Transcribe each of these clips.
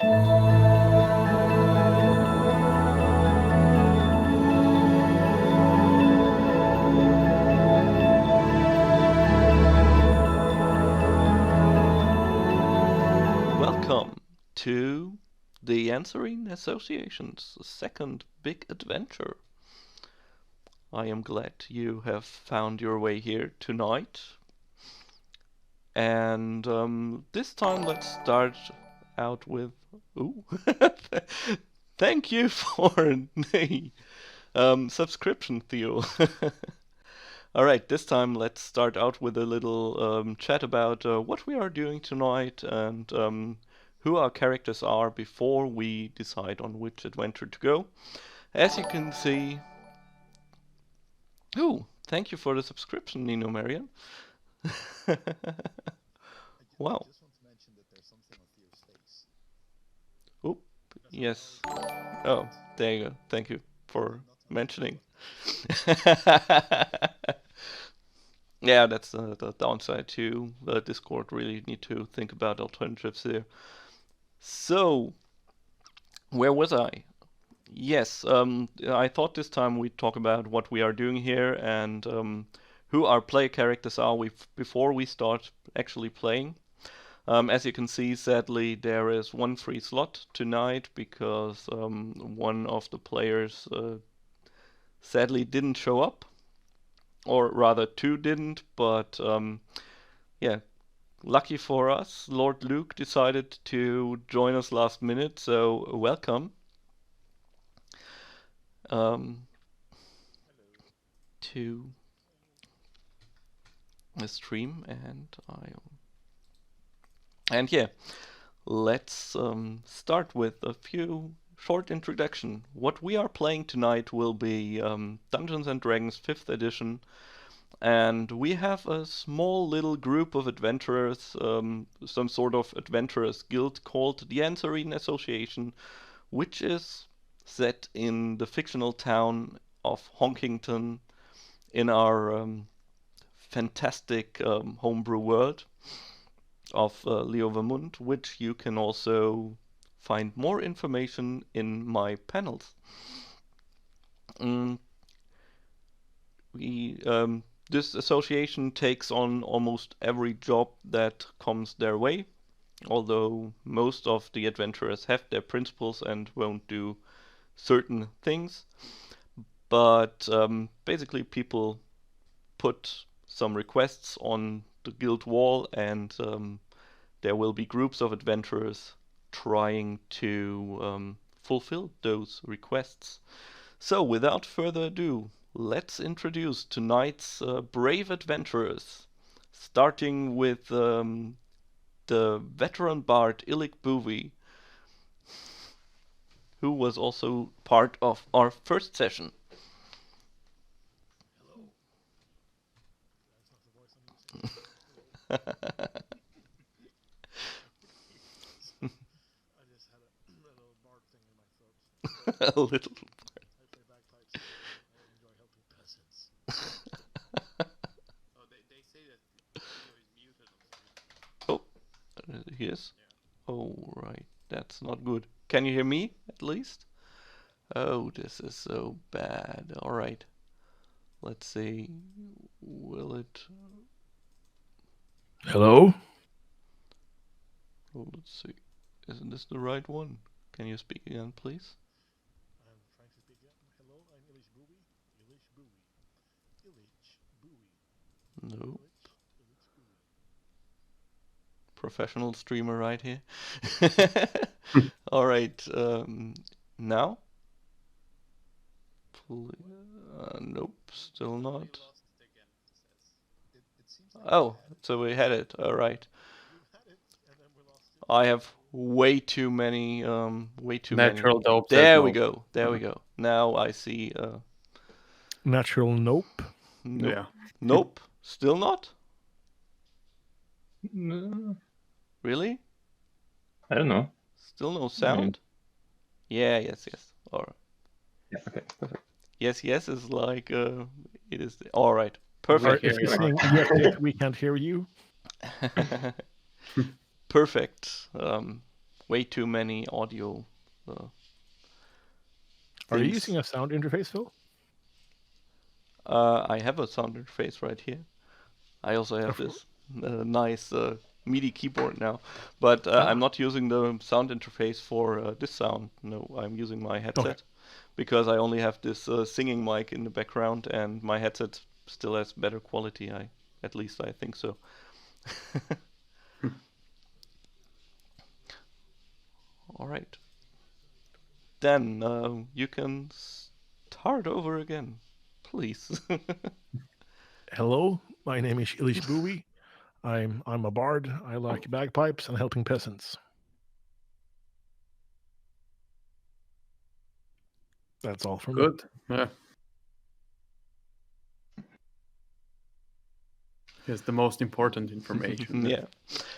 Welcome to the Anserine Association's second big adventure. I am glad you have found your way here tonight. And this time let's start out with... Ooh! Thank you for the subscription, Theo. Alright, this time let's start out with a little chat about what we are doing tonight and who our characters are before we decide on which adventure to go. As you can see... Ooh, thank you for the subscription, NinoMarian. Wow. Oop, yes. Oh, there you go. Thank you for mentioning. Yeah, that's the downside too. Discord really need to think about alternatives there. So, where was I? Yes, I thought this time we'd talk about what we are doing here and who our player characters are before we start actually playing. As you can see, sadly, there is one free slot tonight because one of the players sadly didn't show up. Or rather, two didn't, but yeah, lucky for us, Lord Luke decided to join us last minute, so welcome. To the stream, and yeah, let's start with a few short introduction. What we are playing tonight will be Dungeons and Dragons 5th edition, and we have a small little group of adventurers, some sort of adventurers guild called the Anserine Association, which is set in the fictional town of Honkington in our fantastic homebrew world of Leo Vermund, which you can also find more information in my panels. This association takes on almost every job that comes their way, although most of the adventurers have their principles and won't do certain things. But basically people put some requests on the guild wall, and there will be groups of adventurers trying to fulfill those requests. So without further ado, let's introduce tonight's brave adventurers, starting with the veteran bard Illic Boovie, who was also part of our first session. I just had a little bark thing in my throat. A little. I play bagpipes. I enjoy helping peasants. Oh, they say that the video is muted on the Oh, yes. Yeah. Oh, right. That's not good. Can you hear me at least? Oh, this is so bad. All right. Let's see. Will it? Hello? Oh, let's see. Isn't this the right one? Can you speak again, please? I'm trying to speak. Yeah. Hello, I'm Illich Bowie. Illich Bowie. Illich Bowie. No. Illich Bowie. Professional streamer right here. All right. Now? Nope, still not. Oh, so we had it. All right. I have way too many. Natural dope. There we go. There we go. Now I see. Natural nope. Nope. Yeah. Nope. Still not. No, Really? I don't know. Still no sound. Yeah. Yes. All right. Yeah, okay, perfect. Yes. Is like it is. All right. Perfect. If you're saying yes, we can't hear you. Perfect. way too many audio. Are you things. using a sound interface, Phil? I have a sound interface right here. I also have this nice MIDI keyboard now, but I'm not using the sound interface for this sound. No, I'm using my headset because I only have this singing mic in the background, and my headset still has better quality. At least I think so. All right. Then you can start over again, please. Hello, my name is Ilish Bowie. I'm a bard. I like bagpipes and helping peasants. That's all from me. Good. Yeah. Here's the most important information. Yeah.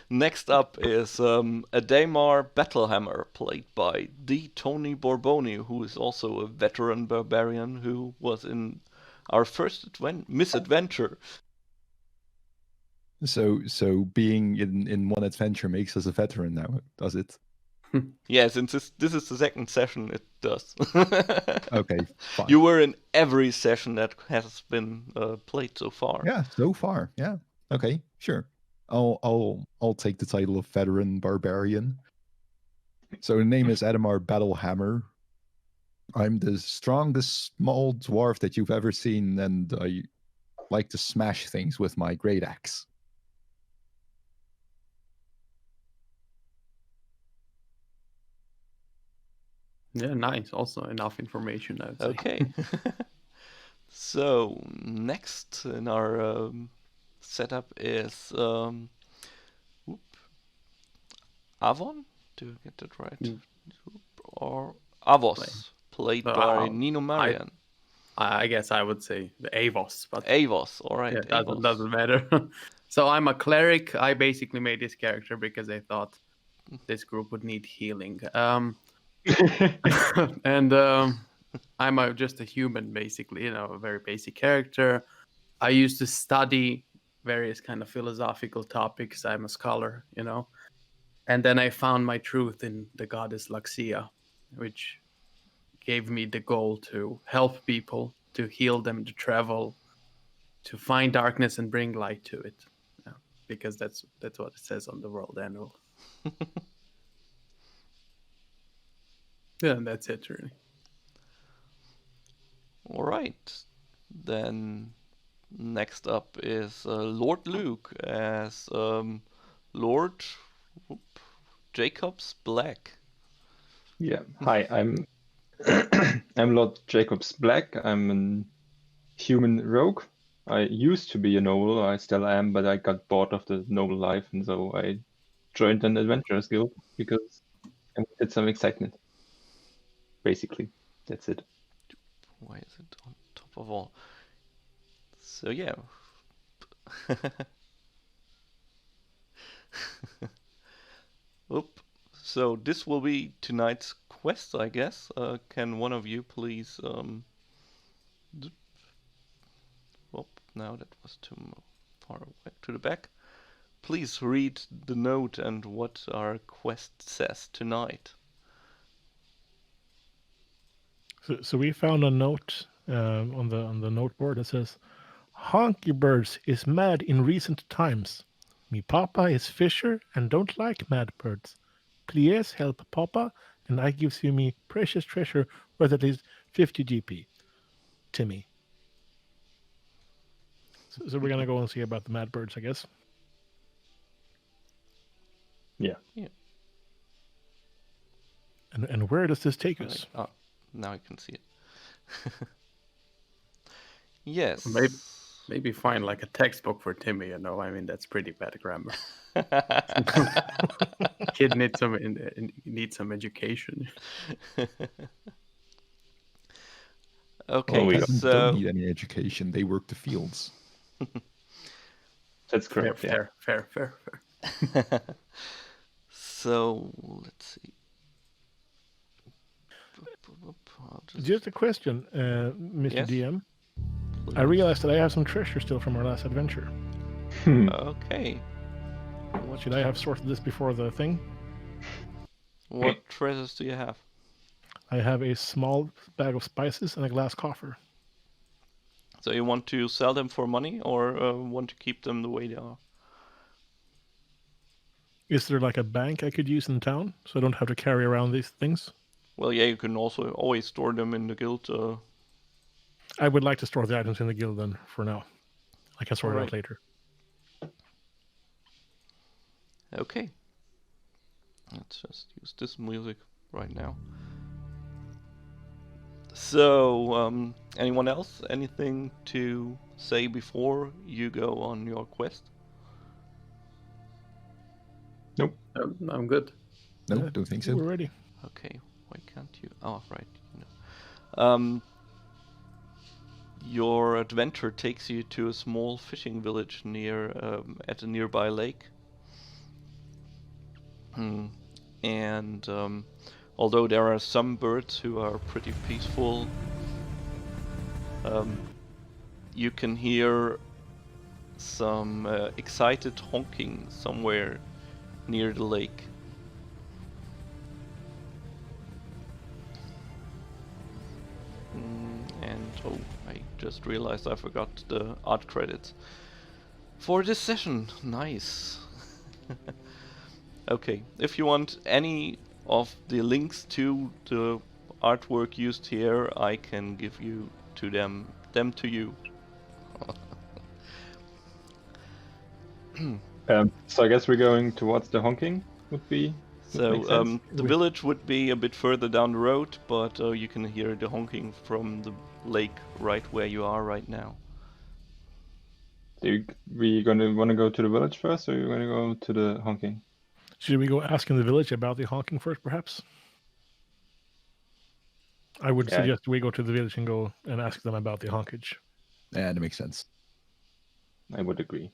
Next up is a Daemar Battlehammer, played by D. Tony Borboni, who is also a veteran barbarian who was in our first misadventure. So being in one adventure makes us a veteran now, does it? Yeah, since this is the second session, it does. Okay, fine. You were in every session that has been played so far. Yeah, so far. Yeah. Okay, sure. I'll take the title of veteran barbarian. So the name is Adamar Battlehammer. I'm the strongest small dwarf that you've ever seen, and I like to smash things with my great axe. Yeah, nice. Also enough information, I would say. Okay. So next in our setup is Avon. Do I get that right? Or Avos, played by NinoMarian. I guess I would say the Avos, but Avos. All right. yeah, doesn't matter. So I'm a cleric. I basically made this character because I thought this group would need healing. And I'm just a human, basically, a very basic character. I used to study various kind of philosophical topics. I'm a scholar, And then I found my truth in the goddess Luxia, which gave me the goal to help people, to heal them, to travel, to find darkness and bring light to it. Because that's what it says on the World Annual. Yeah, and that's it, really. All right. Then next up is Lord Luke as Lord Jacobs Black. Yeah. Hi, I'm I'm Lord Jacobs Black. I'm a human rogue. I used to be a noble. I still am, but I got bored of the noble life, and so I joined an adventurers guild because I wanted some excitement. Basically, that's it. Why is it on top of all? So yeah. Oop. So this will be tonight's quest, I guess. Can one of you please now that was too far away to the back. Please read the note and what our quest says tonight. So we found a note on the note board that says, "Honky birds is mad in recent times. Me papa is fisher and don't like mad birds. Please help papa, and I gives you me precious treasure worth at least 50 GP. Timmy." So we're gonna go and see about the mad birds, I guess. Yeah. And where does this take us? Oh, now I can see it. Yes. Maybe find like a textbook for Timmy. I mean, that's pretty bad grammar. Kid needs some education. Okay, Peasants don't need any education. They work the fields. That's correct. Fair. So let's see. Just a question, Mr. Yes? DM. I realized that I have some treasure still from our last adventure. Okay. Should I have sorted this before the thing? What treasures do you have? I have a small bag of spices and a glass coffer. So you want to sell them for money, or want to keep them the way they are? Is there like a bank I could use in town so I don't have to carry around these things? Well, yeah, you can also always store them in the guild. I would like to store the items in the guild then for now. I can sort it out Alright. later. Okay. Let's just use this music right now. So, anyone else? Anything to say before you go on your quest? I'm good. No, Yeah, don't think We're so. ready. Okay, why can't you? Oh, right. Your adventure takes you to a small fishing village near at a nearby lake. And although there are some birds who are pretty peaceful, you can hear some excited honking somewhere near the lake. And oh, I just realized I forgot the art credits for this session. Nice. Okay, if you want any of the links to the artwork used here, I can give you to them to you. So I guess we're going towards the honking. Would be. So makes sense. the village would be a bit further down the road, but you can hear the honking from the lake right where you are right now. We gonna want to go to the village first, or you gonna go to the honking? Should we go ask in the village about the honking first, perhaps? I would Yeah. suggest we go to the village and go and ask them about the honkage. Yeah, that makes sense. I would agree.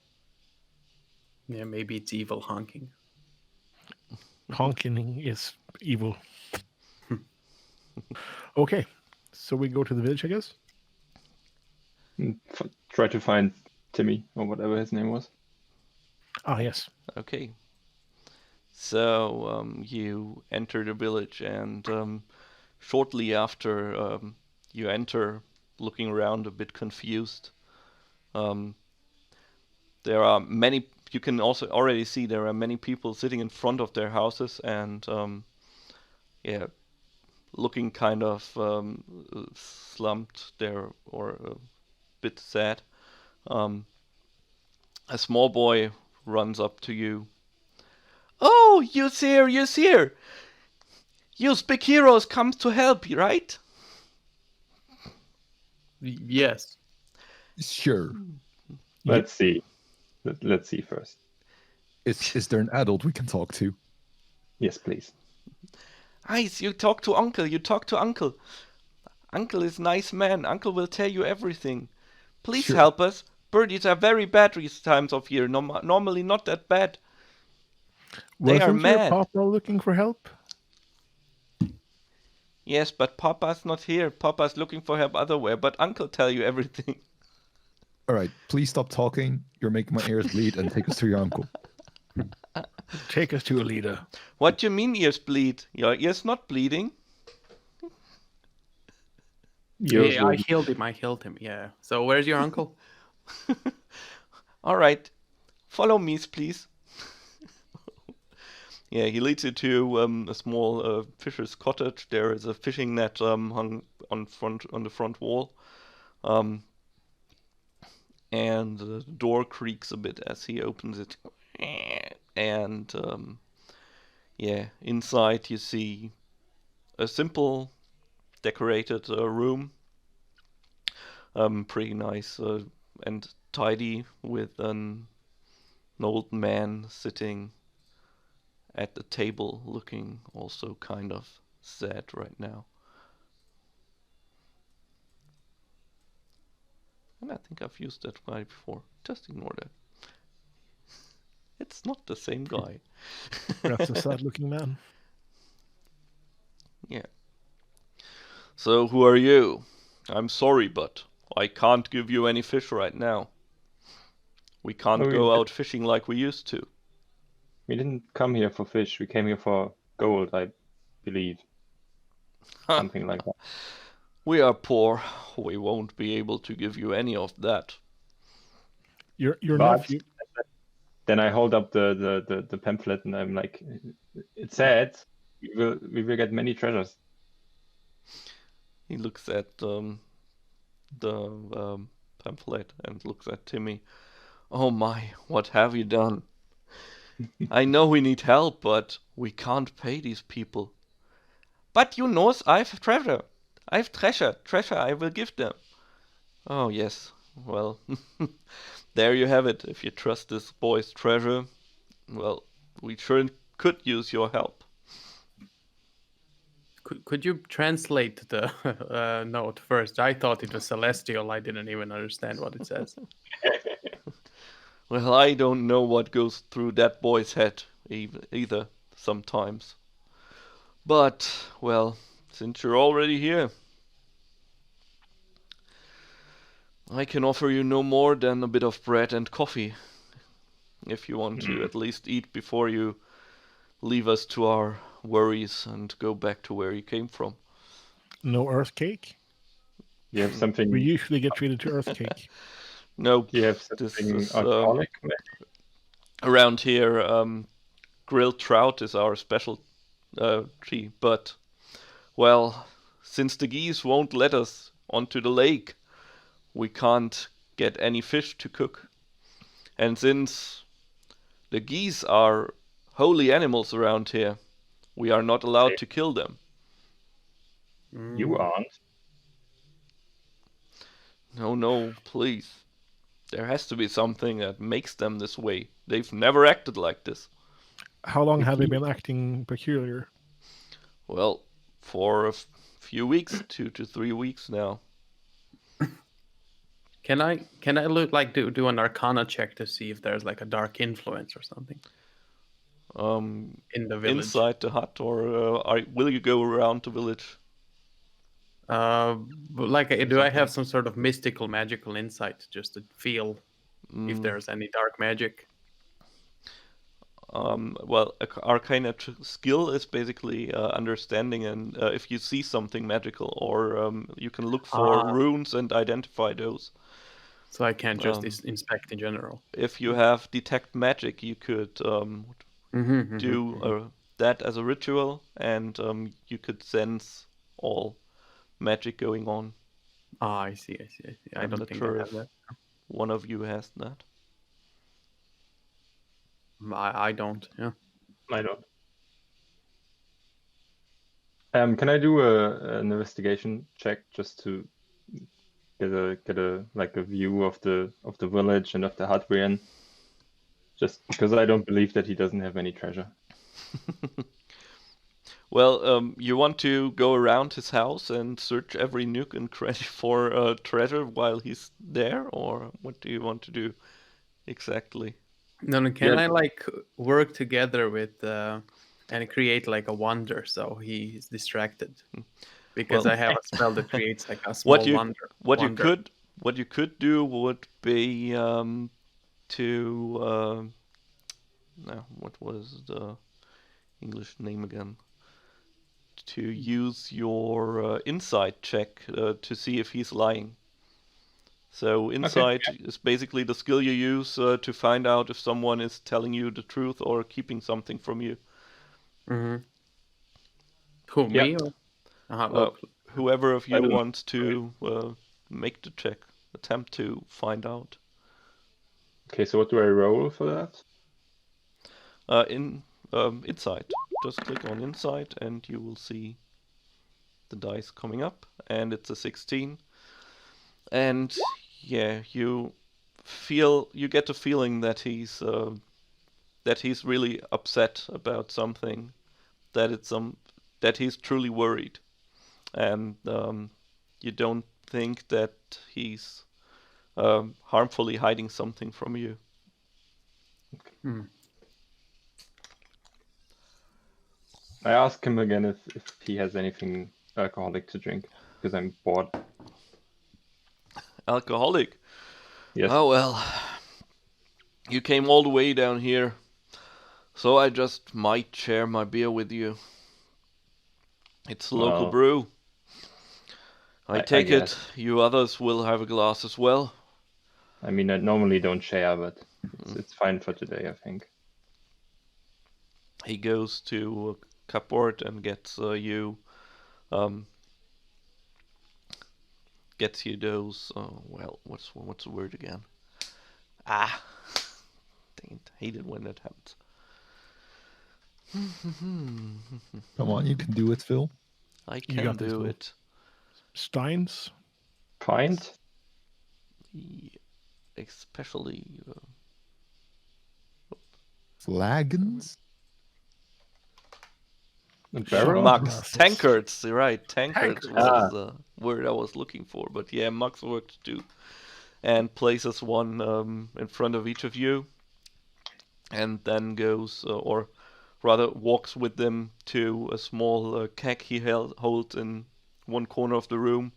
Yeah, maybe it's evil honking. Honking is evil. Okay, so we go to the village, I guess. Try to find Timmy or whatever his name was. Ah, yes. Okay. So you enter the village, and shortly after you enter, looking around a bit confused, there are many. You can also already see there are many people sitting in front of their houses and yeah, looking kind of slumped there or a bit sad. A small boy runs up to you. Oh, you's here, you's here! You's big heroes come to help, right? Yes. Sure. Let's see. Let's see first. Is there an adult we can talk to? Yes, please. Nice, you talk to Uncle, you talk to Uncle. Uncle is nice man, Uncle will tell you everything. Please Sure. help us. Birdies are very bad these times of year, normally not that bad. They are Wasn't your mad. papa looking for help? Yes, but Papa's not here. Papa's looking for help otherwhere, but Uncle tell you everything. All right, please stop talking. You're making my ears bleed and take us to your uncle. Take us to a leader. What do you mean ears bleed? Your ears not bleeding? Yours Yeah, will- I healed him. Yeah. So where's your uncle? All right, follow me, please. Yeah, he leads you to a small fisher's cottage. There is a fishing net hung on the front wall, and the door creaks a bit as he opens it. And yeah, inside you see a simple decorated room, pretty nice and tidy, with an old man sitting at the table, looking also kind of sad right now. And I think I've used that guy before. Just ignore that. It's not the same guy. That's a sad-looking man. Yeah. So who are you? I'm sorry, but I can't give you any fish right now. We can't Oh, go yeah. out fishing like we used to. We didn't come here for fish. We came here for gold. I believe. Something like that. We are poor. We won't be able to give you any of that. Your But nephew. then I hold up the pamphlet and I'm like, it said we will get many treasures. He looks at the pamphlet and looks at Timmy. Oh my, what have you done? I know we need help, but we can't pay these people. But you know, I've treasure. I've treasure. Treasure I will give them. Oh, yes. Well, there you have it. If you trust this boy's treasure, well, we sure could use your help. Could you translate the note first? I thought it was celestial. I didn't even understand what it says. Well, I don't know what goes through that boy's head either sometimes. But, well, since you're already here, I can offer you no more than a bit of bread and coffee, if you want to at least eat before you leave us to our worries and go back to where you came from. No earth cake. You have something. We usually get treated to earth cake. No, You have this something is alcoholic. around here. Grilled trout is our specialty, but well, since the geese won't let us onto the lake, we can't get any fish to cook. And since the geese are holy animals around here, we are not allowed to kill them. You aren't. No, please. There has to be something that makes them this way. They've never acted like this. How long have they been acting peculiar? Well, for a few weeks, 2 to 3 weeks now. Can I look like do an Arcana check to see if there's like a dark influence or something in the village? Inside the hut, or will you go around the village? Do I have some sort of mystical, magical insight just to feel if there's any dark magic? Well, Arcana skill is basically understanding, and if you see something magical, or you can look for runes and identify those. So I can't just inspect in general. If you have detect magic, you could do that as a ritual, and you could sense all magic going on. I see. I I'm don't not think sure I have if that. one of you has that. I don't. Yeah. I don't. Can I do an investigation check just to get a like a view of the village and of the hut we're in? Just because I don't believe that he doesn't have any treasure. Well, you want to go around his house and search every nook and cranny for treasure while he's there, or what do you want to do exactly? No, can I like work together with and create like a wonder so he's distracted? Because Well, I have a spell that creates like a small wonder. What you could do would be to now what was the English name again? To use your insight check to see if he's lying. So insight is basically the skill you use to find out if someone is telling you the truth or keeping something from you. Mm-hmm. Who, me? Or? Whoever of you wants to make the check, attempt to find out. Okay, so what do I roll for that? Insight. Just click on Insight and you will see the dice coming up, and it's a 16. And yeah, you get the feeling that he's really upset about something, that he's truly worried, and you don't think that he's harmfully hiding something from you. I ask him again if he has anything alcoholic to drink, because I'm bored. Alcoholic? Yes. Oh well, you came all the way down here, so I just might share my beer with you. It's a local Well, brew. I I take it guess. you others will have a glass as well. I mean, I normally don't share, but Mm. it's fine for today, I think. He goes to a cupboard and gets you those. Well, what's the word again? Ah, dang it! Hate it when that happens. Come on, you can do it, Phil. I You can got this, do Phil. it. Steins. Pint? Especially Flagons? A Shot barrel? mugs, glasses. tankards. Right, tankards Tankards. was the word I was looking for. But yeah, mugs works too. And places one in front of each of you, and then goes, or rather walks with them to a small keg he holds in one corner of the room.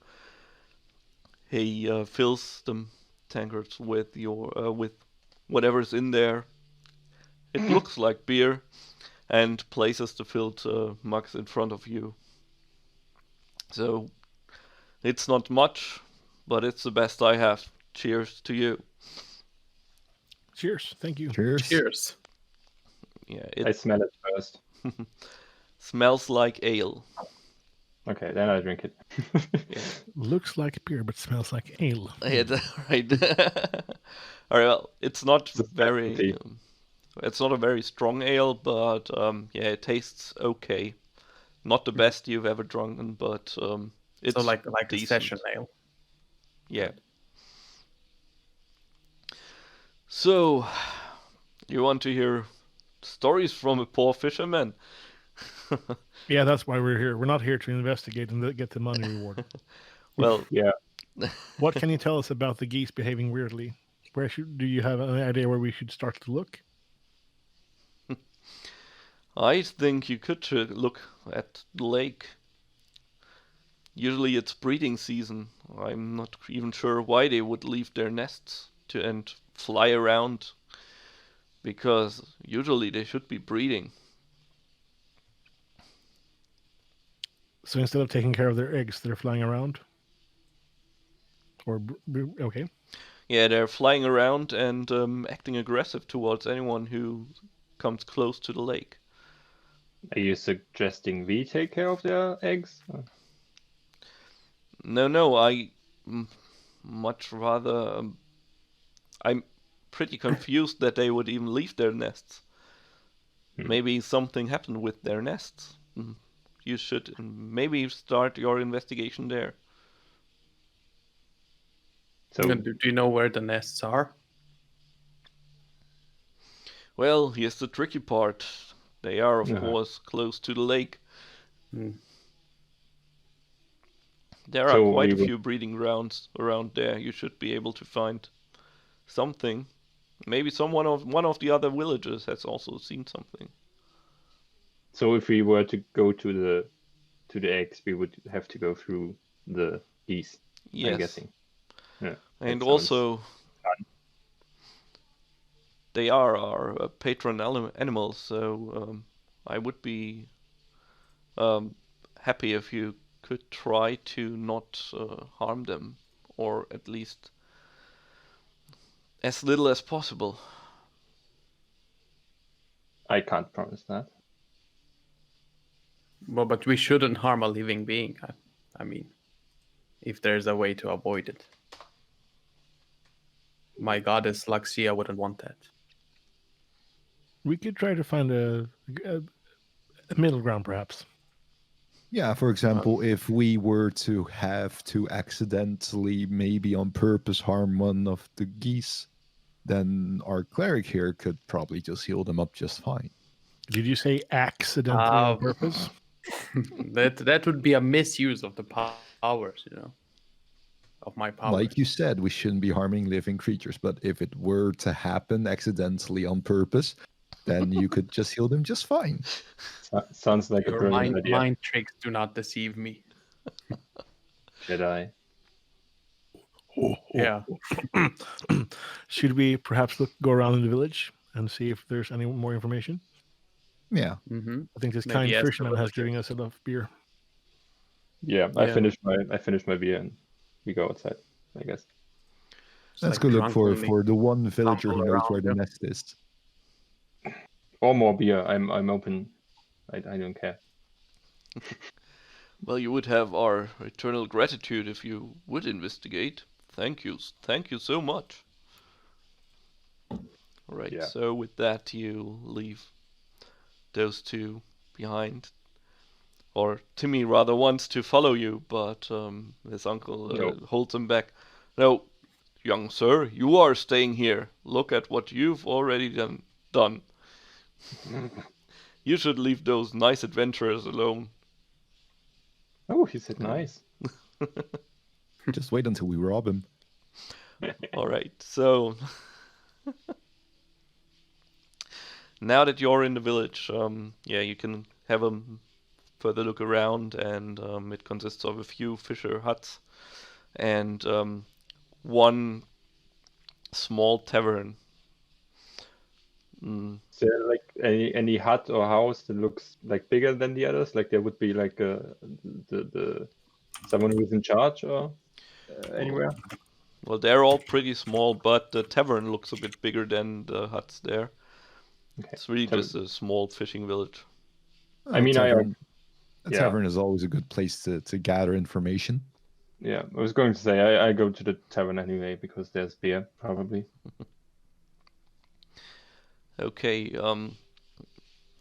He fills the tankards with with whatever's in there. It looks like beer, and places the filled mugs in front of you. So it's not much, but it's the best I have. Cheers to you. Cheers. Thank you. Cheers. Cheers. Yeah, I it smell it first. smells like ale. Okay, then I drink it. Yeah. Looks like beer, but smells like ale. Yeah, right. All right. Well, it's not It's a very. specialty. It's not a very strong ale, but yeah, it tastes okay. Not the best you've ever drunken, but it's So like a decent. session ale. Yeah. So, you want to hear stories from a poor fisherman? Yeah, that's why we're here. We're not here to investigate and get the money reward. Well, Yeah. What can you tell us about the geese behaving weirdly? Do you have an idea where we should start to look? I think you could look at the lake. Usually it's breeding season. I'm not even sure why they would leave their nests and fly around, because usually they should be breeding. So instead of taking care of their eggs, they're flying around? Or, okay. Yeah, they're flying around and acting aggressive towards anyone who comes close to the lake. Are you suggesting we take care of their eggs? No, I much rather. I'm pretty confused that they would even leave their nests. Maybe something happened with their nests. You should maybe start your investigation there. So And do you know where the nests are? Well, here's the tricky part. They are, of Yeah. course, close to the lake. Hmm. There are So quite a we will- few breeding grounds around there. You should be able to find something. Maybe one of the other villagers has also seen something. So if we were to go to the eggs, we would have to go through the geese. Yes. I'm guessing. Yeah. And that also, fun. they are our patron animals, so I would be happy if you could try to not harm them, or at least as little as possible. I can't promise that. Well, but we shouldn't harm a living being. I mean, if there's a way to avoid it. My goddess Luxia wouldn't want that. We could try to find a middle ground, perhaps. Yeah, for example, if we were to have to accidentally, maybe on purpose, harm one of the geese, then our cleric here could probably just heal them up just fine. Did you say accidentally on purpose? That would be a misuse of the powers, of my powers. Like you said, we shouldn't be harming living creatures, but if it were to happen accidentally on purpose, then you could just heal them just fine. Sounds like a Your brilliant idea. mind tricks do not deceive me. Jedi. Yeah. Should we perhaps go around in the village and see if there's any more information? Yeah. Mm-hmm. I think this Maybe kind ask the fisherman has villagers. given us enough beer. Yeah, I Yeah. finished my beer and we go outside, I guess. Just Let's like go look drunkenly for the one villager who tumble knows around, where the yeah. nest is. Or more beer. I'm open. I don't care. Well, you would have our eternal gratitude if you would investigate. Thank you so much. Alright, Yeah. so with that you leave those two behind. Or Timmy rather wants to follow you, but his uncle No. holds him back. No, young sir, you are staying here. Look at what you've already done. You should leave those nice adventurers alone. Oh, he said nice. Just wait until we rob him. Alright, so now that you're in the village, yeah, you can have a further look around, and it consists of a few fisher huts and one small tavern. Is there like any hut or house that looks like bigger than the others? Like there would be like the someone who's in charge or anywhere? Well, they're all pretty small, but the tavern looks a bit bigger than the huts there. Okay. It's really just a small fishing village. I mean, a yeah. tavern is always a good place to gather information. Yeah, I was going to say I go to the tavern anyway because there's beer probably. Okay,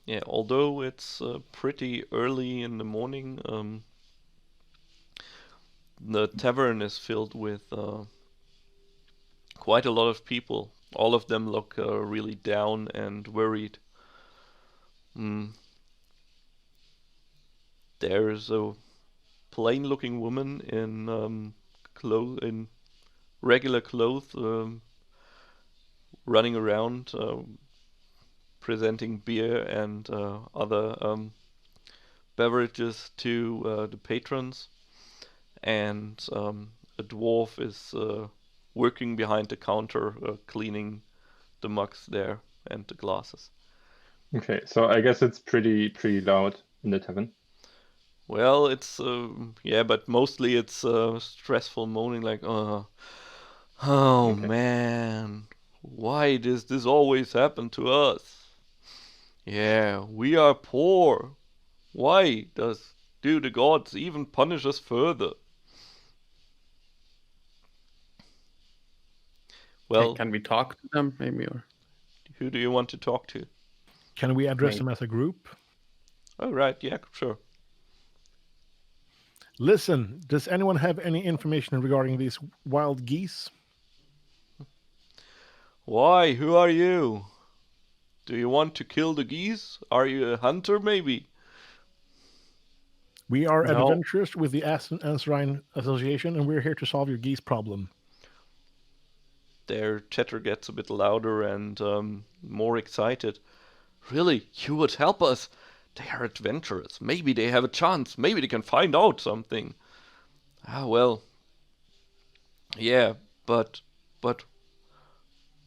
yeah, although it's pretty early in the morning, the tavern is filled with quite a lot of people. All of them look really down and worried. There's a plain-looking woman in regular clothes, running around, presenting beer and other beverages to the patrons, and a dwarf is working behind the counter, cleaning the mugs there and the glasses. Okay, so I guess it's pretty loud in the tavern. Well, it's yeah, but mostly it's stressful moaning like, oh Okay. man, why does this always happen to us? Yeah, we are poor. Why do the gods even punish us further? Well, Can we talk to them maybe, or who do you want to talk to? Can we address Me. them as a group? Oh, right, yeah, sure. Listen, does anyone have any information regarding these wild geese? Why, who are you? Do you want to kill the geese? Are you a hunter, maybe? We are No. adventurers with the Anserine Association, and we're here to solve your geese problem. Their chatter gets a bit louder and more excited. Really, you would help us? They are adventurers. Maybe they have a chance. Maybe they can find out something. Ah, well. Yeah, but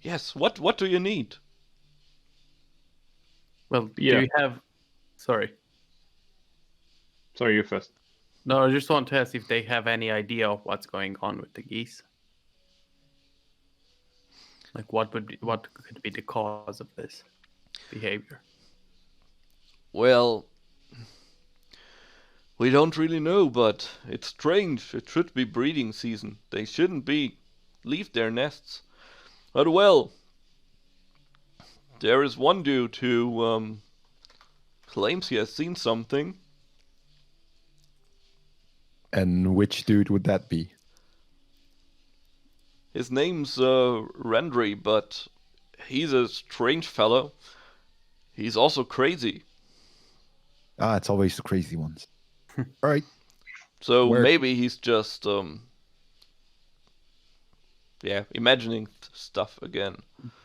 yes, what do you need? well, Yeah. do you have? Sorry, Sorry, you first. no, I just want to ask if they have any idea of what's going on with the geese. Like, what could be the cause of this behavior? Well, we don't really know, but it's strange. It should be breeding season. They shouldn't leave their nests. But well, there is one dude who claims he has seen something. And which dude would that be? His name's Rendry, but he's a strange fellow. He's also crazy. Ah, it's always the crazy ones. All right. So Where- maybe he's just imagining stuff again.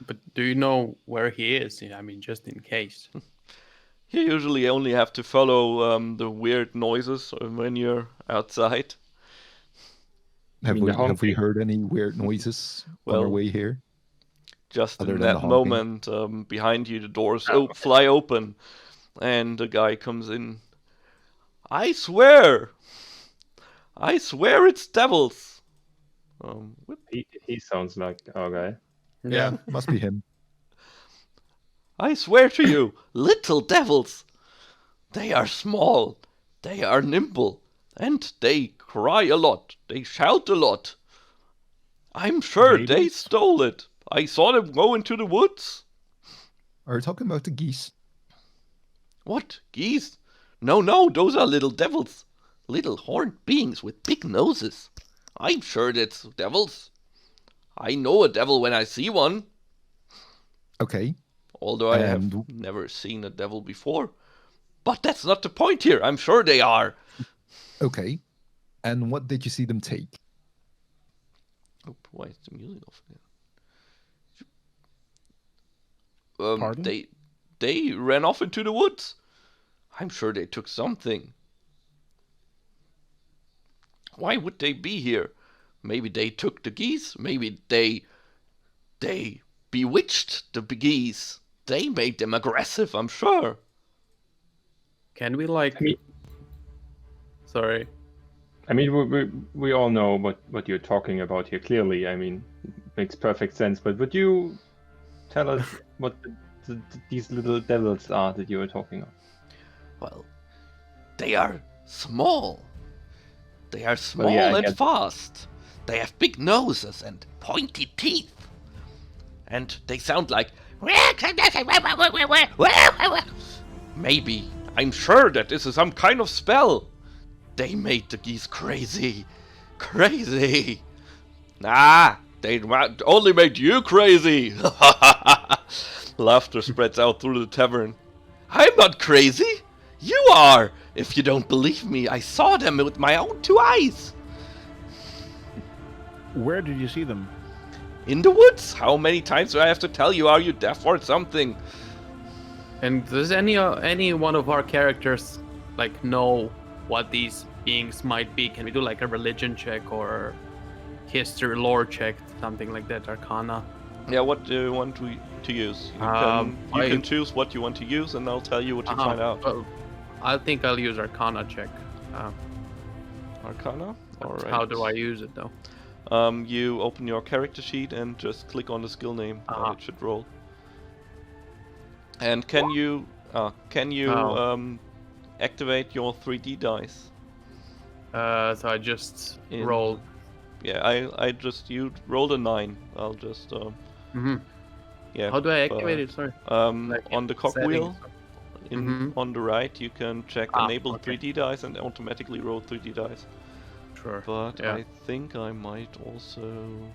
But do you know where he is? I mean, just in case. You usually only have to follow the weird noises when you're outside. Have mean, we the have we honking. heard any weird noises on our Well, way here? Just Other in than the that honking? moment, behind you, the doors fly open, and the guy comes in. I swear, I swear it's devils. What? He sounds like our guy. Yeah, must be him. I swear to you, little devils. They are small, they are nimble, and they cry a lot. They shout a lot. I'm sure they Ravens? stole it. I saw them go into the woods. Are you talking about the geese? What? Geese? No, those are little devils. Little horned beings with big noses. I'm sure that's devils. I know a devil when I see one. Okay. Although I have And- never seen a devil before. But that's not the point here. I'm sure they are. Okay. And what did you see them take? Oh, why is the music off again? Pardon? They ran off into the woods. I'm sure they took something. Why would they be here? Maybe they took the geese. Maybe they bewitched the geese. They made them aggressive, I'm sure. Can we like? Sorry. I mean, we all know what you're talking about here. Clearly, I mean, it makes perfect sense. But would you tell us what these little devils are that you were talking of? Well, they are small. They are small yeah, I and get- fast. They have big noses and pointy teeth. And they sound like... Maybe. I'm sure that this is some kind of spell. They made the geese crazy. Crazy. Nah, they only made you crazy. Laughter spreads out through the tavern. I'm not crazy. You are. If you don't believe me, I saw them with my own 2 eyes. Where did you see them? In the woods. How many times do I have to tell you? Are you deaf or something? And does any one of our characters like know what these beings might be? Can we do like a religion check or history lore check, something like that, Arcana? Yeah, what do you want to use? You I- can choose what you want to use, and I'll tell you what you find out. Well, I think I'll use Arcana check. Arcana? Alright. How do I use it though? You open your character sheet and just click on the skill name. It should roll. And can you Oh. activate your 3D dice? So I just In- rolled. Yeah, you rolled a 9. I'll just Mhm. yeah. How do I activate it? Sorry. Like On the in cogwheel settings. on the right, you can check enable okay. 3D dice and automatically roll 3D dice. Sure. But Yeah. I think I might also.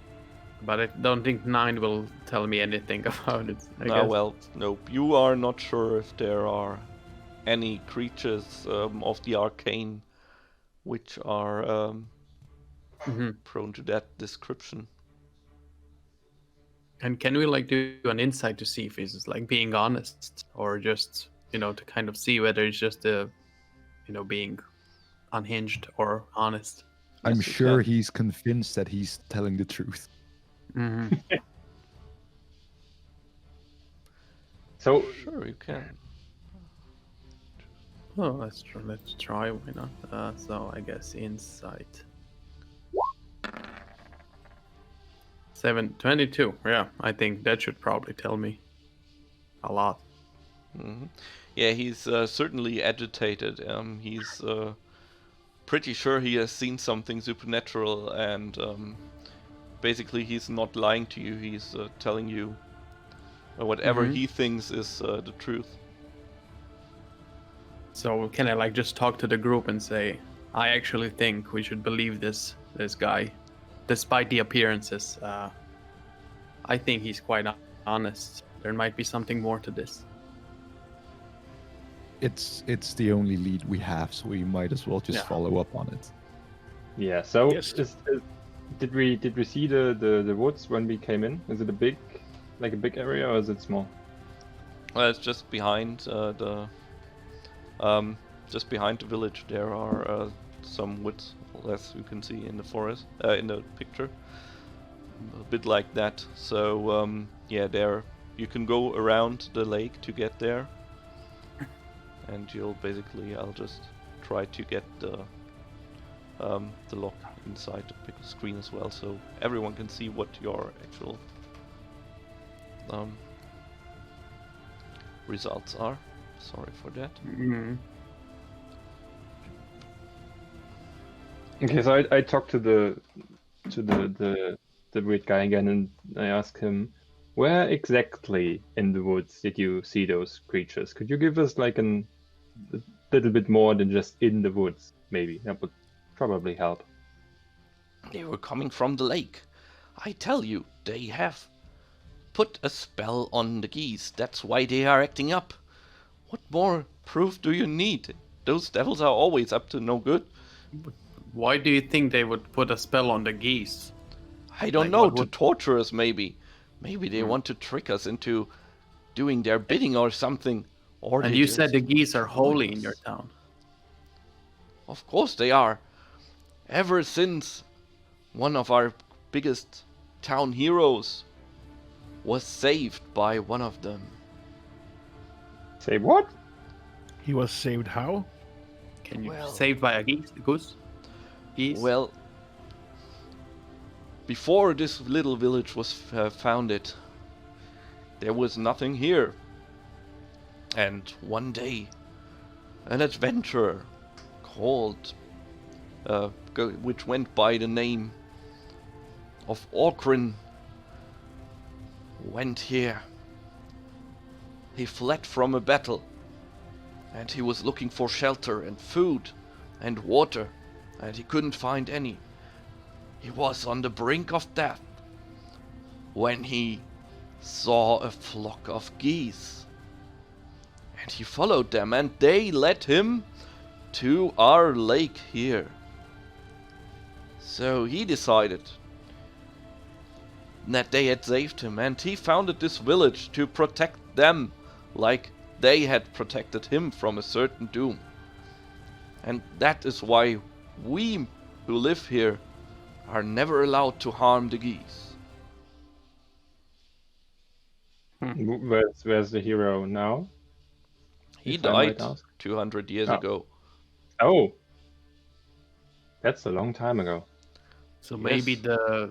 But I don't think 9 will tell me anything about it. I No, guess. well, nope. You are not sure if there are any creatures of the arcane which are Mhm. prone to that description. And can we like do an insight to see if he's like being honest or just to kind of see whether it's just being unhinged or honest? I'm Yes, you sure can. he's convinced that he's telling the truth. Mm-hmm. So Sure, you can. Oh, let's try. Why not? So I guess insight. 22. Yeah, I think that should probably tell me a lot. Yeah, he's certainly agitated. He's pretty sure he has seen something supernatural, and basically he's not lying to you. He's telling you whatever he thinks is the truth. So can I like just talk to the group and say, I actually think we should believe this guy, despite the appearances. I think he's quite honest. There might be something more to this. It's the only lead we have, so we might as well just Yeah. follow up on it. yeah, so Yes. did we see the woods when we came in? Is it a big area or is it small? It's just behind just behind the village. There are some woods, as you can see in the forest, in the picture. A bit like that. So yeah, there you can go around the lake to get there, and I'll just try to get the lock inside the big screen as well, so everyone can see what your actual results are. Sorry for that. Mm. Okay, so I talked to the weird guy again, and I asked him, where exactly in the woods did you see those creatures? Could you give us like a little bit more than just in the woods? Maybe that would probably help. They were coming from the lake. I tell you, they have put a spell on the geese. That's why they are acting up. What more proof do you need? Those devils are always up to no good. Why do you think they would put a spell on the geese? I don't Like, know, what to would- torture us maybe. Maybe they Hmm. want to trick us into doing their bidding or something. Or And they you just said the geese are exploit holy in us. your town. Of course they are. Ever since one of our biggest town heroes was saved by one of them. Say what? He was saved how? Can you Well- saved by a goose? Geese? Well, before this little village was founded, there was nothing here. And one day, an adventurer called, which went by the name of Orkrin, went here. He fled from a battle, and he was looking for shelter and food and water, and he couldn't find any. He was on the brink of death when he saw a flock of geese. And he followed them, and they led him to our lake here. So he decided that they had saved him, and he founded this village to protect them like they had protected him from a certain doom. And that is why we who live here are never allowed to harm the geese. Where's the hero now? He If I might died ask. 200 years Oh. ago. Oh, that's a long time ago. So maybe Yes.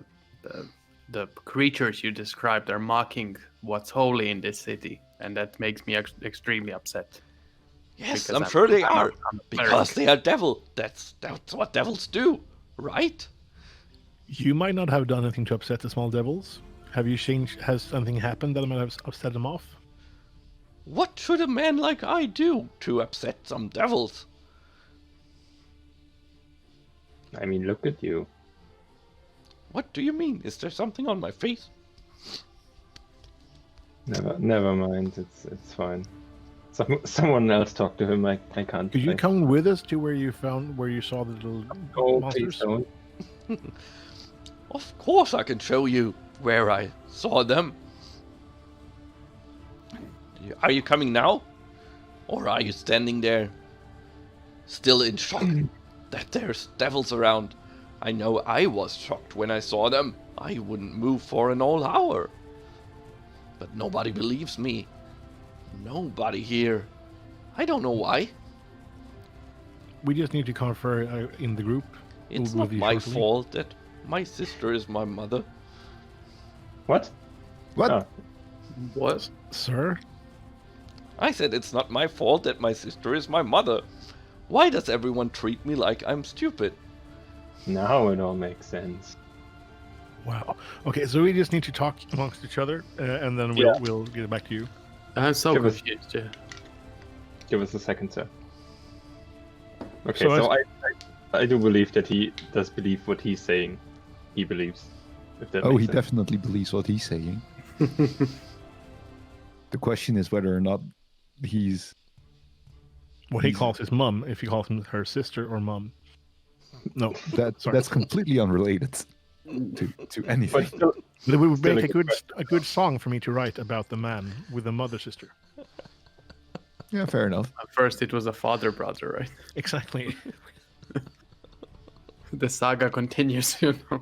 the creatures you described are mocking what's holy in this city, and that makes me extremely upset. Yes, Because I'm sure they I'm a- are. I'm a Because cleric. they are devil. That's what devils do, right? You might not have done anything to upset the small devils. Have you changed? Has something happened that might have upset them off? What should a man like I do to upset some devils? I mean, look at you. What do you mean? Is there something on my face? Never mind. It's fine. Someone else talk to him. I can't. Could you I- come with us to where you saw the little Oh, monsters? please don't. Of course I can show you where I saw them. Are you coming now? Or are you standing there still in shock that there's devils around? I know I was shocked when I saw them. I wouldn't move for an whole hour. But nobody believes me. Nobody here. I don't know why. We just need to confer in the group. It's We'll not be my shortly. fault that my sister is my mother. What? What? Oh, What? Sir? I said it's not my fault that my sister is my mother. Why does everyone treat me like I'm stupid? now it all makes sense. Wow. Okay, so we just need to talk amongst each other, and then Yeah. we'll get back to you. I'm so Give us- confused. Yeah. Give us a second, sir. Okay, So so I do believe that he does believe what he's saying. He believes. If that Oh, makes he sense. definitely believes what he's saying. The question is whether or not he's. What he He's- calls his mum, if he calls him her sister or mum. No, Sorry. That's completely unrelated to anything. But still, but it would Still make a a good good song for me to write about the man with the mother sister. Yeah, fair enough. At first, it was a father brother, right? Exactly. The saga continues, you know.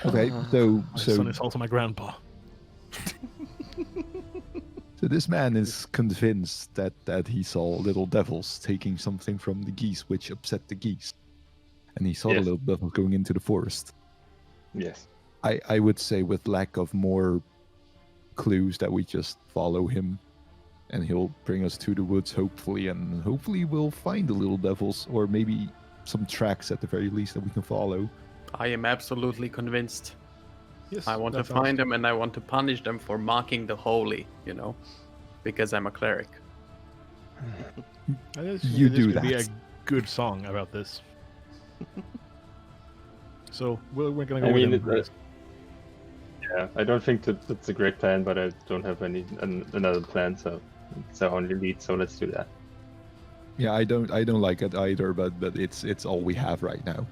Okay, so My son is also my grandpa. So this man is convinced that he saw little devils taking something from the geese, which upset the geese. And he saw the Yes. little devils going into the forest. Yes. I would say with lack of more clues that we just follow him and he'll bring us to the woods hopefully, and hopefully we'll find the little devils, or maybe some tracks at the very least that we can follow. I am absolutely convinced. Yes, I want to that sounds- find them and I want to punish them for mocking the holy, because I'm a cleric. I guess You this do could be a that. good song about this. So we're gonna go I with mean, him. Yeah, I don't think that's a great plan, but I don't have another plan, so it's our only lead. So let's do that. Yeah, I don't like it either, but it's all we have right now.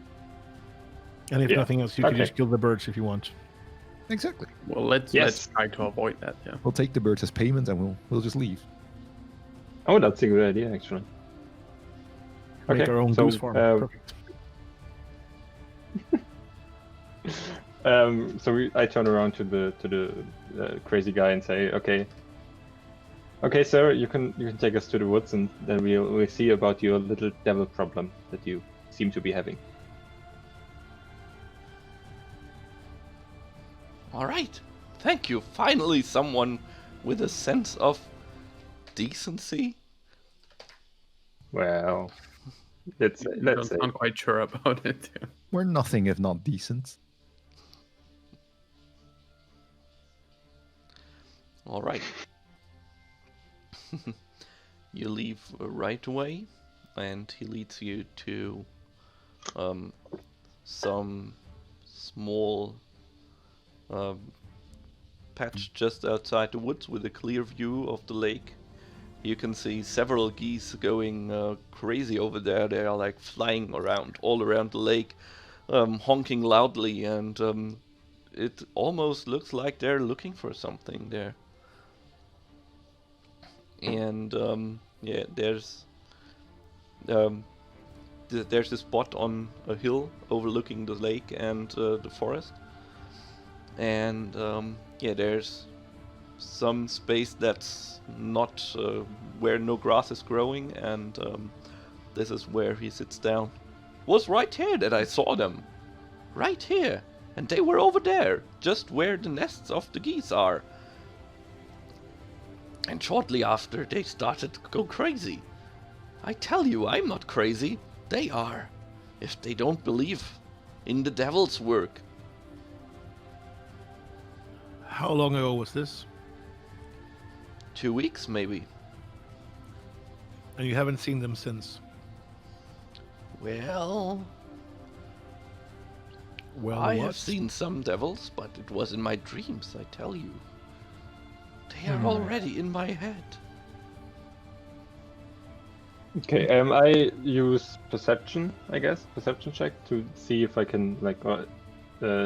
And if Yeah. nothing else, you can Okay. just kill the birds if you want. Exactly. Well, let's Yes. try to avoid that. Yeah. We'll take the birds as payment and we'll just leave. Oh, that's a good idea, actually. Make Okay, our own so, goose farm. Perfect. I turn around to the crazy guy and say, okay, sir, you can take us to the woods, and then we'll see about your little devil problem that you seem to be having. All right. Thank you. Finally, someone with a sense of decency. Well, let's I'm say. not quite sure about it. We're nothing if not decent. All right. You leave right away, and he leads you to some small patch just outside the woods with a clear view of the lake. You can see several geese going crazy over there. They are like flying around all around the lake, honking loudly, and it almost looks like they're looking for something there. And yeah, there's a spot on a hill overlooking the lake and the forest. And yeah, there's some space that's not where no grass is growing, and this is where he sits down. Was right here that I saw them. Right here. And they were over there, just where the nests of the geese are. And shortly after, they started to go crazy. I tell you, I'm not crazy. They are. If they don't believe in the devil's work. How long ago was this? 2 weeks, maybe. And you haven't seen them since? Well, Well, I what? have seen some devils, but it was in my dreams, I tell you. They are already in my head. Okay, I use perception, I guess, perception check to see if I can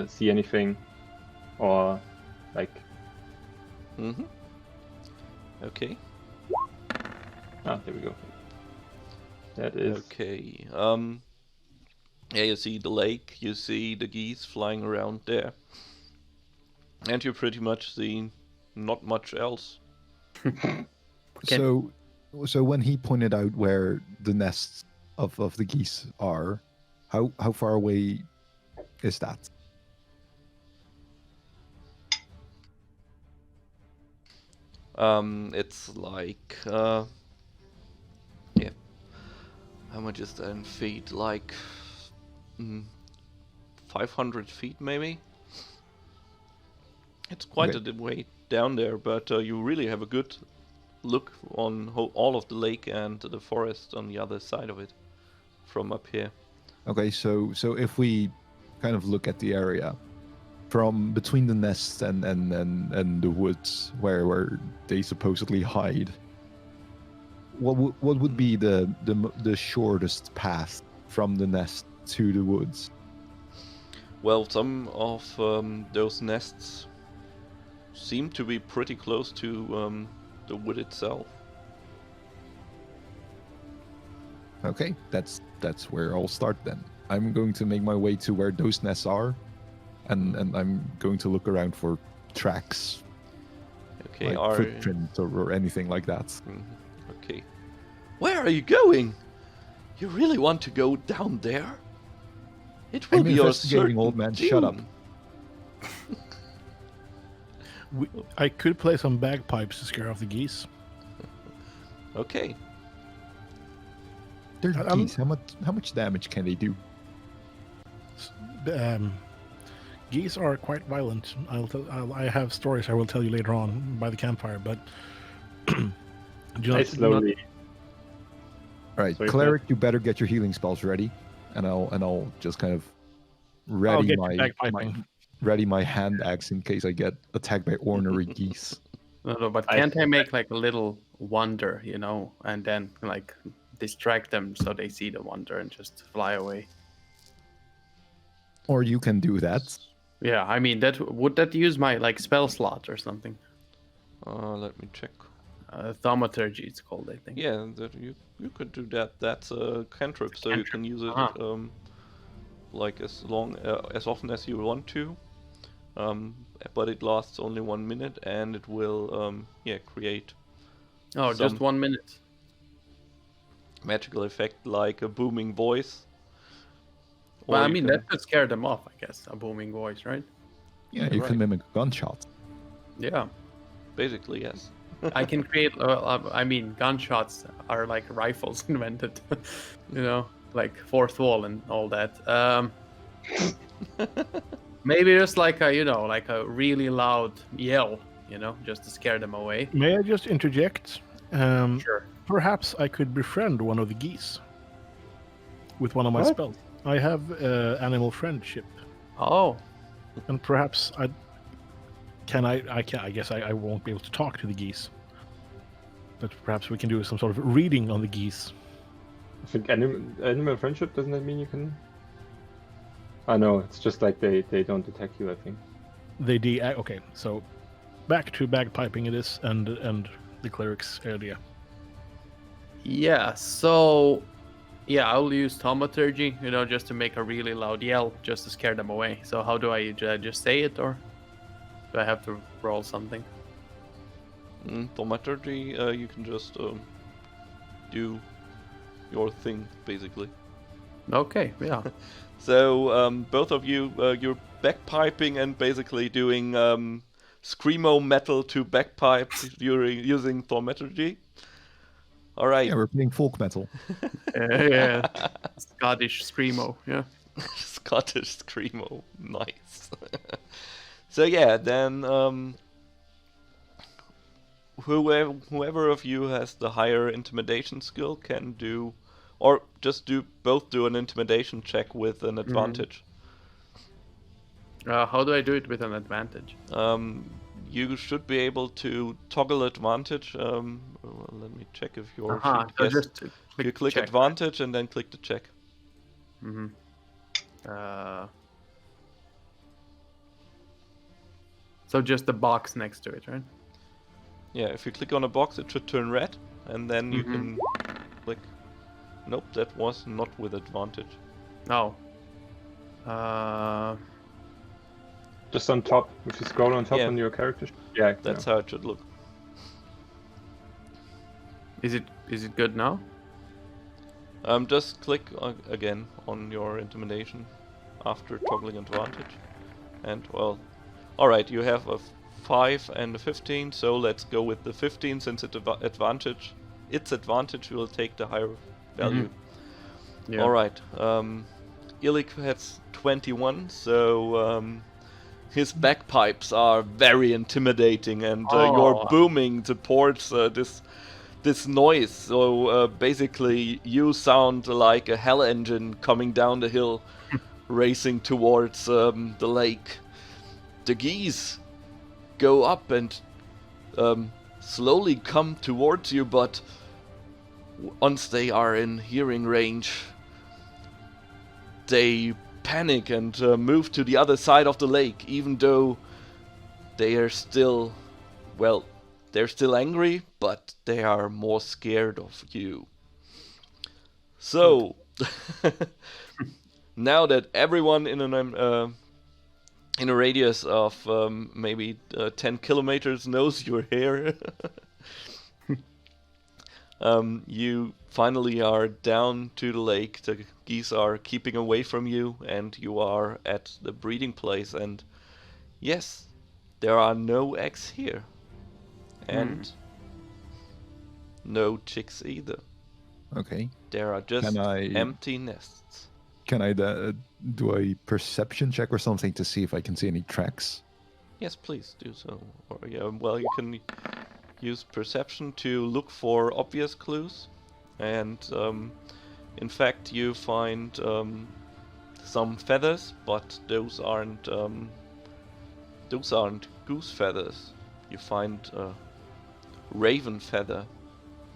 see anything, or like. Mm-hmm. Okay. Ah, there we go. That is Okay. Yeah, you see the lake, you see the geese flying around there. And you pretty much see not much else. So when he pointed out where the nests of the geese are, how far away is that? It's like yeah. How much is that in feet? Like 500 feet maybe? It's quite Okay. a way down there, but you really have a good look on all of the lake and the forest on the other side of it from up here. Okay, so if we kind of look at the area from between the nests and the woods where they supposedly hide, what would be the shortest path from the nest to the woods? Well, some of those nests seem to be pretty close to the wood itself. Okay, that's where I'll start then. I'm going to make my way to where those nests are, and I'm going to look around for tracks. Okay, like footprint or anything like that. Okay. Where are you going? You really want to go down there? It will I'm be your investigating, certain old man. Shut up. doom. I could play some bagpipes to scare off the geese. Okay. They're I'm- geese. How much damage can they do? Geese are quite violent. I have stories I will tell you later on by the campfire, but do I not- slowly. All right, Sorry, cleric, you better get your healing spells ready, and I'll just kind of I'll ready get my, you bagpiping. ready my hand axe in case I get attacked by ornery geese. No, but can't I make like a little wonder, you know, and then like distract them so they see the wonder and just fly away? Or you can do that. Yeah, I mean would that use my like spell slot or something? Let me check. Thaumaturgy, it's called, I think. Yeah, you could do that. That's a cantrip, so you Cantrip. can use it like as often as you want to. But it lasts only 1 minute, and it will create Oh, just some- 1 minute. magical effect like a booming voice. Well, Or I you mean can- that could scare them off, I guess. A booming voice, right? Yeah, you right. can mimic gunshot. Yeah. basically yes. I can create. I mean, gunshots are like rifles invented, you know, like fourth wall and all that. Maybe just like a really loud yell, you know, just to scare them away. May I just interject? Sure. Perhaps I could befriend one of the geese with one of my What? spells. I have animal friendship, Oh, and perhaps I guess I won't be able to talk to the geese, but perhaps we can do some sort of reading on the geese. I think animal friendship, doesn't that mean you can? I know, it's just like they don't attack you, I think. Okay, so back to bagpiping it is, and the cleric's area. yeah. So, yeah, I'll use thaumaturgy, you know, just to make a really loud yell, just to scare them away. So how do I just say it, or do I have to roll something? Thaumaturgy, you can just do your thing basically. Okay, yeah. So both of you, you're bagpiping and basically doing screamo metal to bagpipe using thaumaturgy. All right. Yeah, we're playing folk metal. Yeah. Scottish screamo, yeah. Scottish screamo, nice. So yeah, then whoever of you has the higher intimidation skill can do, or just do an intimidation check with an advantage. How do I do it with an advantage? You should be able to toggle advantage. Well, let me check if your Uh-huh, sheet. so Yes, just you click check. advantage and then click the check. Mm-hmm. So just the box next to it, right? Yeah, if you click on a box, it should turn red, and then you Mhm. can click. Nope, that was not with advantage. No. Just on top, if you scroll on top Yeah. on your character. Yeah, That's how it should look. Is it good now? Just click again on your intimidation after toggling advantage, and well, all right, you have a 5 and a 15, so let's go with the 15 since it's advantage. Its advantage will take the higher value. Yeah. All right. Illik has 21, so his bagpipes are very intimidating, and your Oh. booming supports this noise. So basically, you sound like a hell engine coming down the hill, racing towards the lake. The geese go up and slowly come towards you, but once they are in hearing range, they panic and move to the other side of the lake, even though they are still, well, they're still angry, but they are more scared of you. So, now that everyone in in a radius of maybe 10 kilometers knows you're here. You finally are down to the lake. The geese are keeping away from you, and you are at the breeding place. And yes, there are no eggs here, and no chicks either. Okay. There are just Can I- empty nests. Can I do a perception check or something to see if I can see any tracks? Yes, please do so. Or yeah, well, you can use perception to look for obvious clues, and in fact, you find some feathers, but those aren't goose feathers. You find a raven feather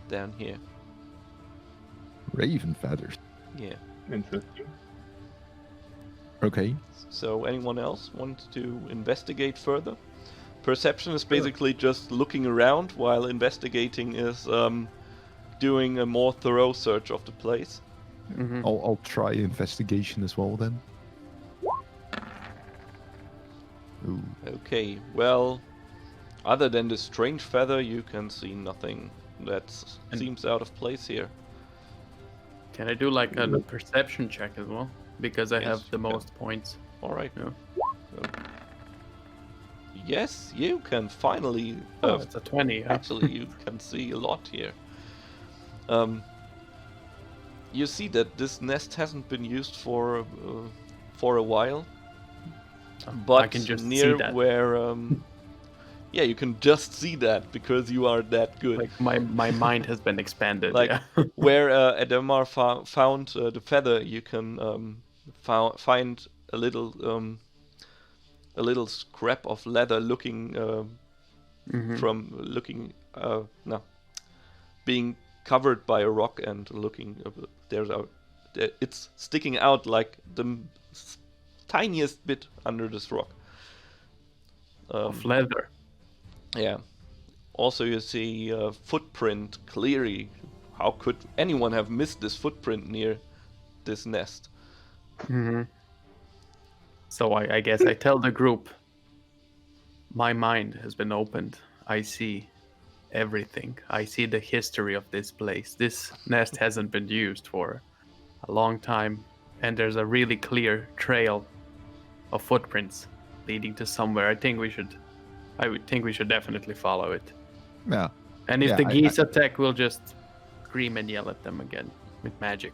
down here. Raven feathers. Yeah. Interesting. Okay. So anyone else wants to investigate further? Perception is basically just looking around, while investigating is doing a more thorough search of the place. Mm-hmm. I'll try investigation as well then. Ooh. Okay, well, other than the strange feather, you can see nothing that seems out of place here. Can I do like a perception check as well? Because I Yes, have the yeah. most points. All right. Yeah. So- yes, you can finally. Oh, it's a 20. Yeah. Actually, you can see a lot here. You see that this nest hasn't been used for a while, but I can just near see that. where, yeah, you can just see that because you are that good. Like my mind has been expanded. Like, yeah. where Ademar found the feather, you can find a little scrap of leather looking Mhm. being covered by a rock and looking. It's sticking out like the tiniest bit under this rock. Of leather. Yeah. Also, you see a footprint clearly. How could anyone have missed this footprint near this nest? Hmm. So I guess I tell the group, my mind has been opened. I see everything. I see the history of this place. This nest hasn't been used for a long time, and there's a really clear trail of footprints leading to somewhere. I would think we should definitely follow it. Yeah. And if Yeah, the I- geese attack, we'll just scream and yell at them again with magic.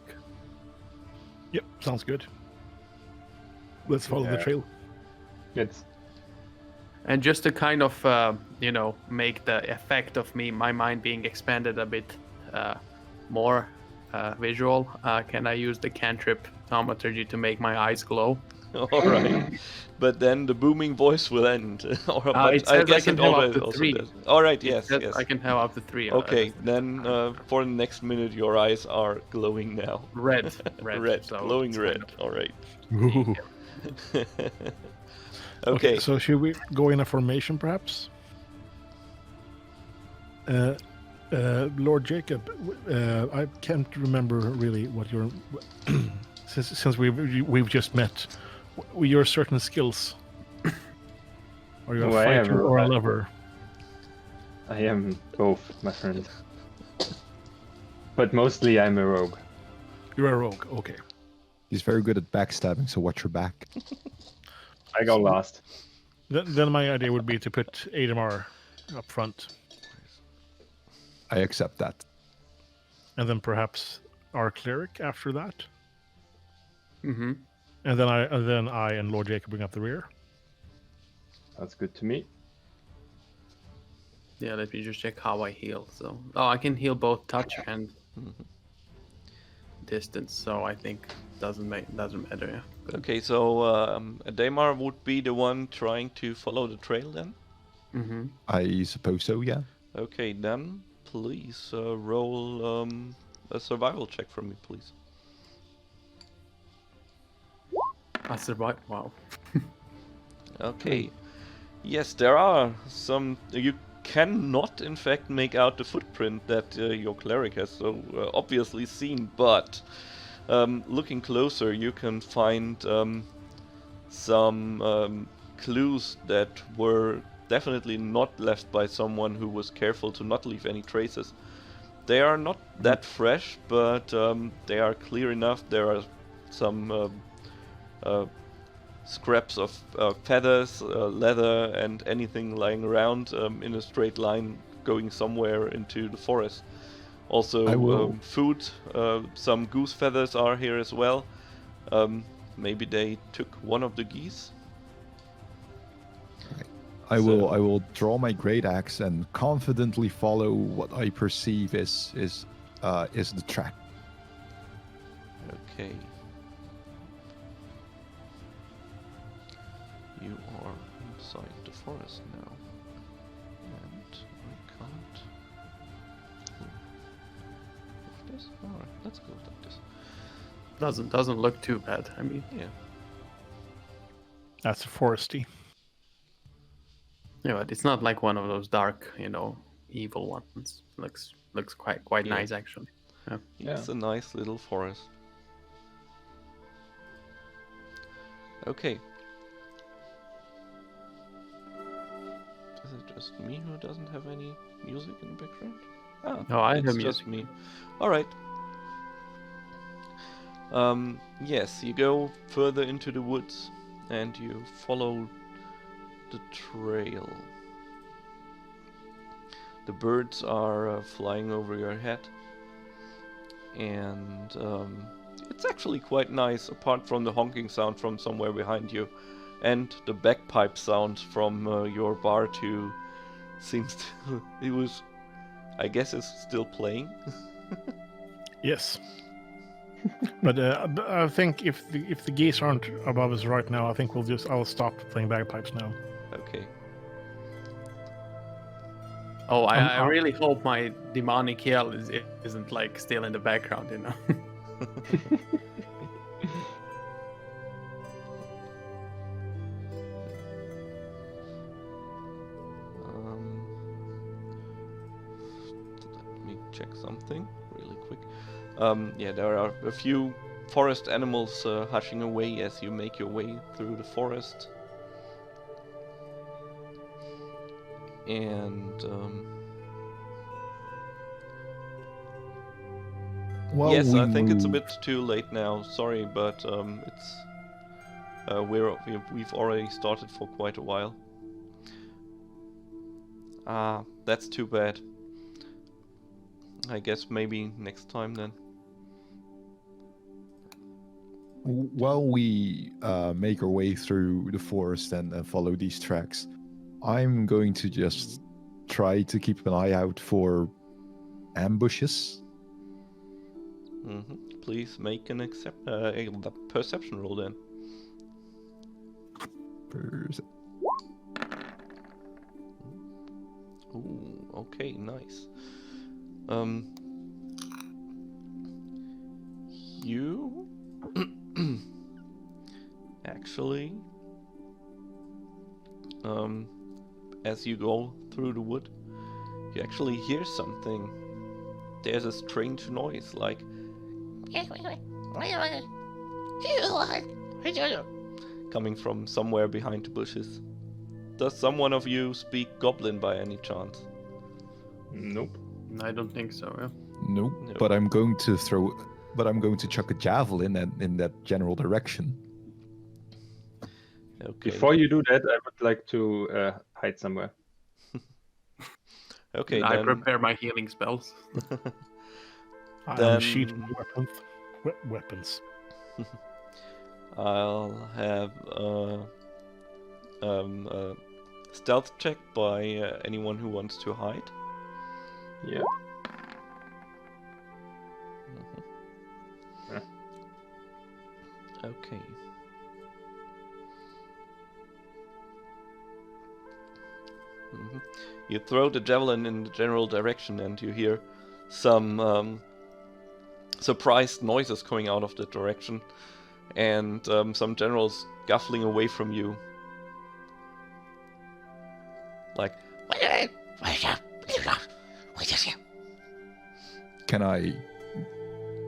Yep, sounds good. Let's follow the Yeah. trail. It's And just to kind of, make the effect of my mind being expanded a bit more visual, can I use the cantrip thaumaturgy to make my eyes glow? All right, but then the booming voice will end. But it says I can have up to also 3. does. All right, It yes, says yes. I can have up to 3. Okay, then for the next minute, your eyes are glowing now. Red. Red, so glowing it's red. kind of- All right. Ooh. Okay. So should we go in a formation, perhaps? Lord Jacob, I can't remember really what your since we've just met. Your certain skills. Are you a Oh, I am fighter or a right. lover? I am both, my friend. But mostly I'm a rogue. You're a rogue. Okay. He's very good at backstabbing, so watch your back. I go last. Then my idea would be to put Ademar up front, I accept that. and then perhaps our cleric after that, Mm-hmm. and then I and Lord Jacob bring up the rear. That's good to me. Yeah, let me just check how I heal. So, I can heal both touch and distance. So I think doesn't matter. Yeah. Good. Okay, so Ademar would be the one trying to follow the trail then? Mm-hmm. I suppose so, yeah. Okay, then please roll a survival check for me, please. I survived. Wow. Okay. Yes, there are some. You cannot, in fact, make out the footprint that your cleric has so obviously seen, but looking closer, you can find some clues that were definitely not left by someone who was careful to not leave any traces. They are not that fresh, but they are clear enough. There are some scraps of feathers, leather, and anything lying around in a straight line going somewhere into the forest. Also, I will- food. Some goose feathers are here as well. Maybe they took one of the geese. I So- will draw my great axe and confidently follow what I perceive is the track. Okay. You are inside the forest now. And I can't move this? Alright, let's go like this. Doesn't look too bad. I mean, Yeah. That's foresty. yeah, but it's not like one of those dark, evil ones. Looks quite Yeah. nice actually. It's a nice little forest. Okay. Is it just me who doesn't have any music in the background? Ah, No, I it's have just music. me. Alright. Yes, you go further into the woods and you follow the trail. The birds are flying over your head, and it's actually quite nice, apart from the honking sound from somewhere behind you, and the bagpipe sound from your bar too. Seems to it was, I guess, it's still playing. Yes. But I think if the geese aren't above us right now, I think I'll stop playing bagpipes now. Okay. Oh, I Um, really hope my demonic yell isn't like still in the background, Let me check something really quick. Yeah, there are a few forest animals hushing away as you make your way through the forest. And Well, yes, we I think it's a moved- bit too late now. Sorry, but it's we've already started for quite a while. Ah, that's too bad. I guess maybe next time then. While we make our way through the forest and follow these tracks, I'm going to just try to keep an eye out for ambushes. Please make an a perception roll then. Ooh, okay, nice. You actually, as you go through the wood, you actually hear something. There's a strange noise, like coming from somewhere behind the bushes. Does someone of you speak Goblin by any chance? Nope. I don't think so. Yeah. Nope. No. But I'm going to chuck a javelin in that general direction. Okay. Before you do that, I would like to hide somewhere. Okay, I then prepare my healing spells. I'm sheathing Then- weapons. I'll have a stealth check by anyone who wants to hide. Yeah. Okay. You throw the javelin in the general direction, and you hear some surprised noises coming out of the direction, and some generals scuffling away from you. Like,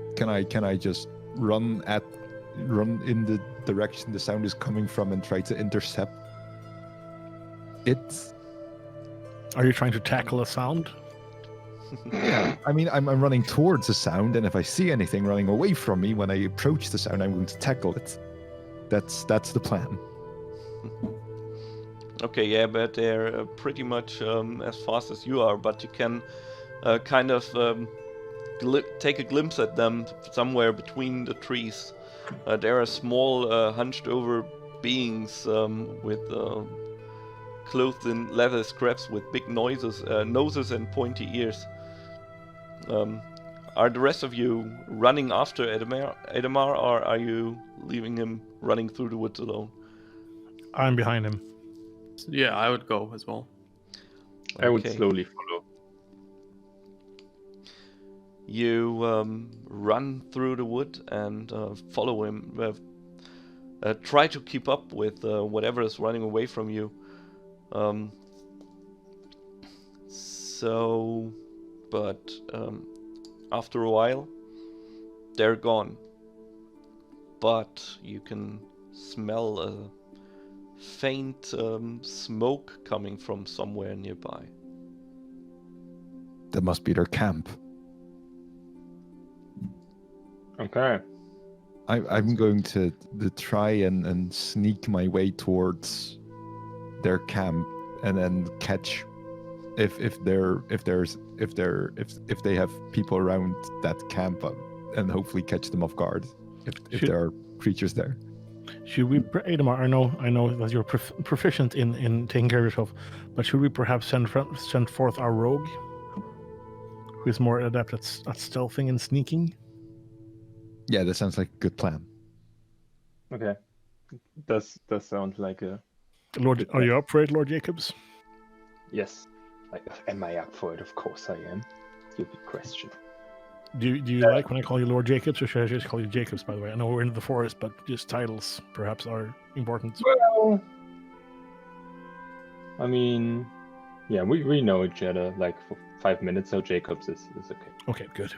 Can I just run in the direction the sound is coming from and try to intercept It's Are you trying to tackle a sound? yeah. I mean, I'm running towards the sound, and if I see anything running away from me when I approach the sound, I'm going to tackle it. That's the plan. Okay, yeah, but they're pretty much as fast as you are, but you can kind of take a glimpse at them somewhere between the trees. There are small, hunched-over beings with clothed in leather scraps with big noses and pointy ears. Are the rest of you running after Edamar, or are you leaving him running through the woods alone? I'm behind him. Yeah, I would go as well. I would Okay. slowly follow. You run through the wood and follow him. Try to keep up with whatever is running away from you. But after a while, they're gone. But you can smell a faint smoke coming from somewhere nearby. That must be their camp. Okay. I'm going to try and sneak my way towards their camp and then catch if they have people around that camp and hopefully catch them off guard if there are creatures there. Should we, Adamar? I know that you're proficient in taking care of yourself, but should we perhaps send forth our rogue, who is more adept at stealthing and sneaking? Yeah, that sounds like a good plan. Okay. Does sound like a Lord, are you up for it, Lord Jacobs? yes. Am I up for it? Of course I am. Stupid question. Do you like when I call you Lord Jacobs, or should I just call you Jacobs? By the way, I know we're in the forest, but just titles perhaps are important. Well, I mean, yeah, we know each other like for 5 minutes, so Jacobs is okay. Okay, good.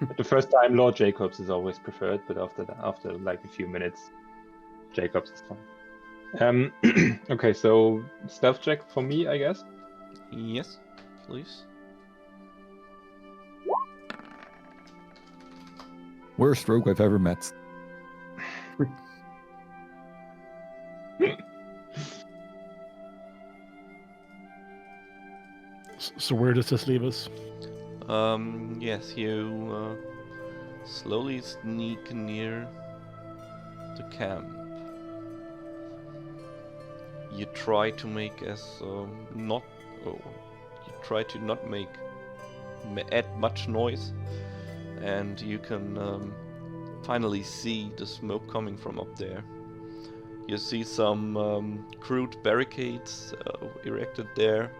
But the first time, Lord Jacobs is always preferred, but after like a few minutes, Jacobs is fine. Okay, so stealth check for me, I guess. Yes, please. Worst rogue I've ever met. So where does this leave us? Yes, you slowly sneak near the camp. You try to make add much noise, and you can finally see the smoke coming from up there. You see some crude barricades erected there,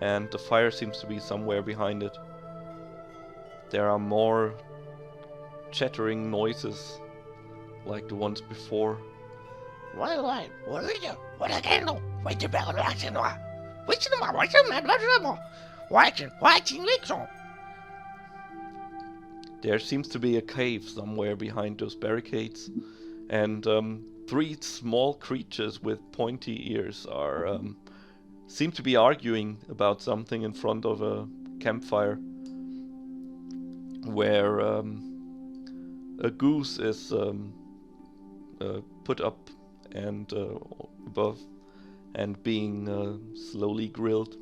and the fire seems to be somewhere behind it. There are more chattering noises like the ones before. There seems to be a cave somewhere behind those barricades, and 3 small creatures with pointy ears are seem to be arguing about something in front of a campfire, where a goose is put up and above and being slowly grilled.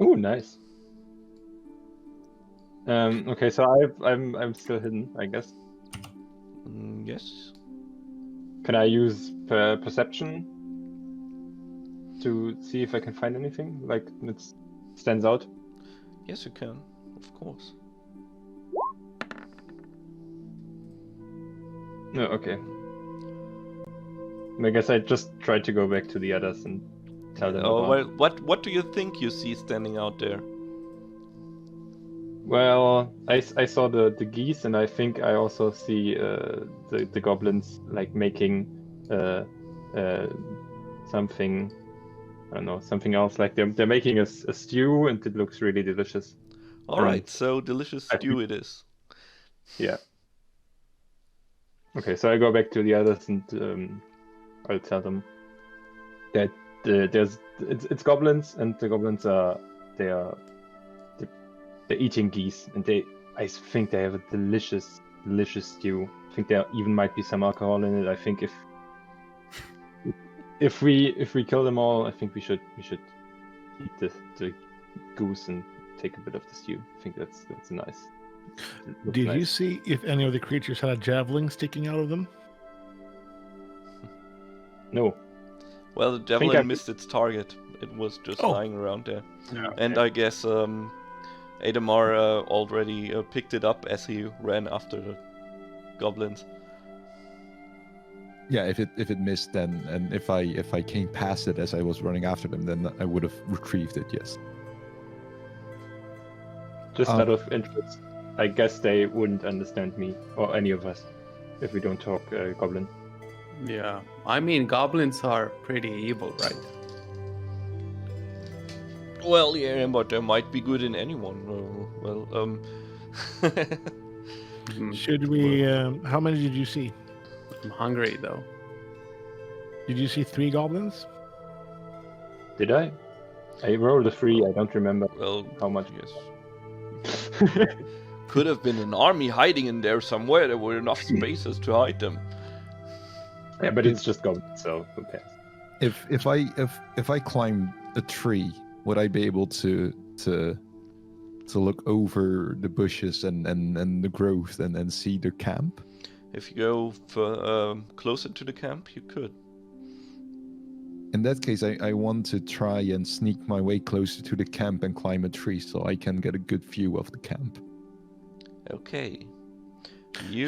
Ooh, nice. Okay, so I'm still hidden, I guess. Yes. Can I use perception to see if I can find anything like it stands out? Yes, you can, of course. No, okay. I guess I just tried to go back to the others and tell them Oh, about. well, what do you think you see standing out there? Well, I saw the geese, and I think I also see the goblins like making something. I don't know, something else. Like they're making a stew, and it looks really delicious. All right, so delicious I stew it is. Yeah. Okay, so I go back to the others and I'll tell them that it's goblins, and the goblins are they're eating geese, and I think they have a delicious stew. I think there even might be some alcohol in it. I think if we kill them all, I think we should eat the goose and take a bit of the stew. I think that's nice. Did you see if any of the creatures had a javelin sticking out of them? No. Well, the javelin missed its target. It was just lying around there. Yeah, okay. And I guess Adamar already picked it up as he ran after the goblins. Yeah, if it missed, then, and if I came past it as I was running after them, then I would have retrieved it. Yes. Just out of interest, I guess they wouldn't understand me or any of us if we don't talk goblin. Yeah, I mean, goblins are pretty evil, right? Well, yeah, but they might be good in anyone. Should we? How many did you see? I'm hungry though. Did you see 3 goblins? Did I? I rolled a 3. I don't remember Well, how much. yes. Could have been an army hiding in there somewhere. There were enough spaces to hide them. Yeah, but it's just goblins, so who cares? If I climbed a tree, would I be able to look over the bushes and the growth and see the camp? If you go closer to the camp, you could. In that case, I want to try and sneak my way closer to the camp and climb a tree so I can get a good view of the camp. Okay.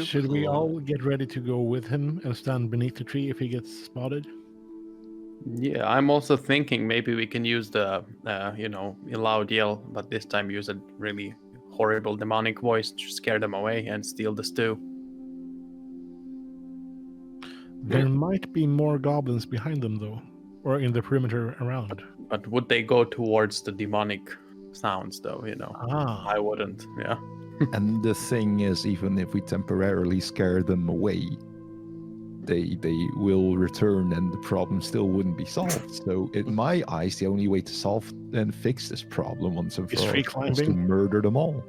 Should we all get ready to go with him and stand beneath the tree if he gets spotted? Yeah, I'm also thinking maybe we can use the, a loud yell, but this time use a really horrible demonic voice to scare them away and steal the stew. There might be more goblins behind them, though, or in the perimeter around. But would they go towards the demonic sounds, though? I wouldn't. Yeah. And the thing is, even if we temporarily scare them away, they will return and the problem still wouldn't be solved. So in my eyes, the only way to solve and fix this problem once and for all is to murder them all.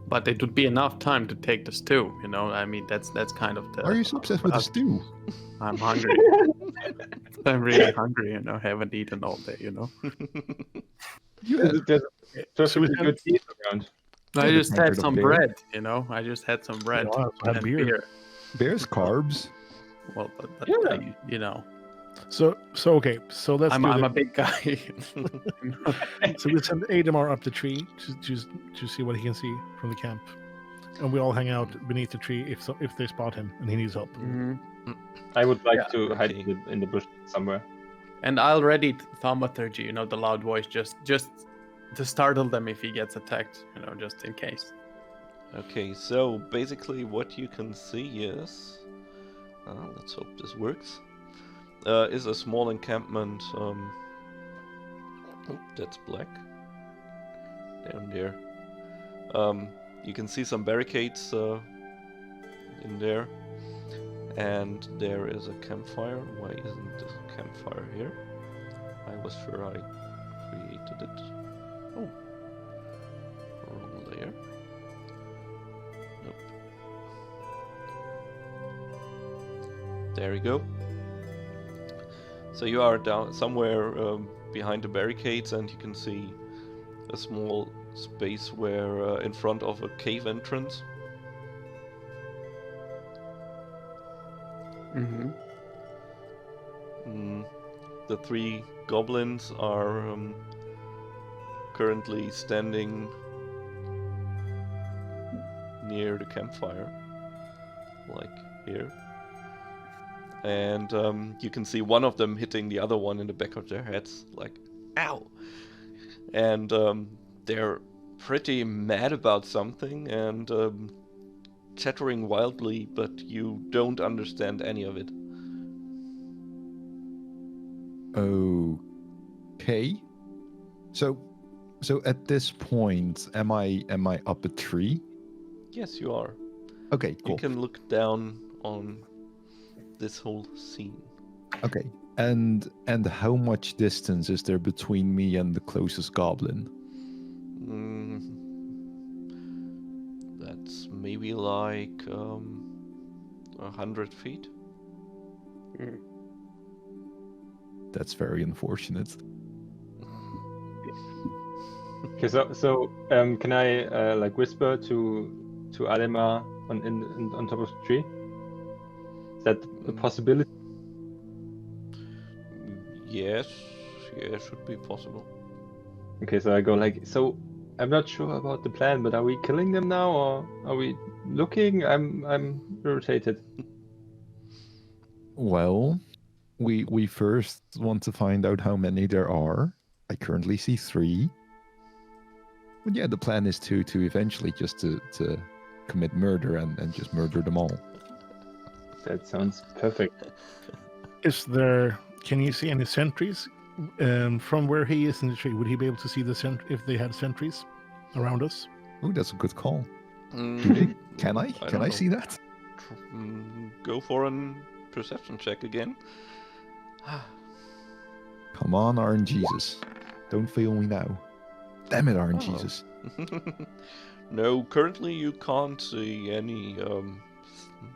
But it would be enough time to take the stew, I mean, that's kind of the... Are you so obsessed with the stew? I'm hungry. I'm really hungry, haven't eaten all day, There's a good teeth around. I just had some bread, I just had some bread and beer. There's carbs. Well, but Yeah. So okay. So let's. I'm a big guy. So we send Adamar up the tree to see what he can see from the camp, and we all hang out beneath the tree if they spot him and he needs help. Mm-hmm. I would like to hide in the bush somewhere. And I'll ready thaumaturgy, the loud voice, just to startle them if he gets attacked, just in case. Okay, so basically what you can see is... let's hope this works. Is a small encampment. That's black. Down there. You can see some barricades in there. And there is a campfire. Why isn't this campfire here? I was sure I created it. Oh. Wrong layer. Nope. There we go. So you are down somewhere behind the barricades, and you can see a small space where in front of a cave entrance. Mm-hmm. The 3 goblins are currently standing near the campfire, like here. And you can see one of them hitting the other one in the back of their heads, like, ow! And they're pretty mad about something and chattering wildly, but you don't understand any of it. Okay. So at this point, am I up a tree? Yes, you are. Okay, cool. You can look down on this whole scene. Okay. And how much distance is there between me and the closest goblin? That's maybe like 100 feet. That's very unfortunate. Okay, so can I like whisper to Ademar on top of the tree? Is that a possibility? Yes, should be possible. Okay, so I go like, so I'm not sure about the plan, but are we killing them now or are we looking? I'm irritated. Well, we first want to find out how many there are. I currently see 3. But yeah, the plan is to eventually just to commit murder and just murder them all. That sounds perfect. Is there? Can you see any sentries from where he is in the tree? Would he be able to see the if they had sentries around us? Oh, that's a good call. Mm, Do they? Can I? I Can don't I know. see that? Go for a perception check again. Come on, RNGesus. Don't fail me now. Damn it, RNGesus. No, currently you can't see any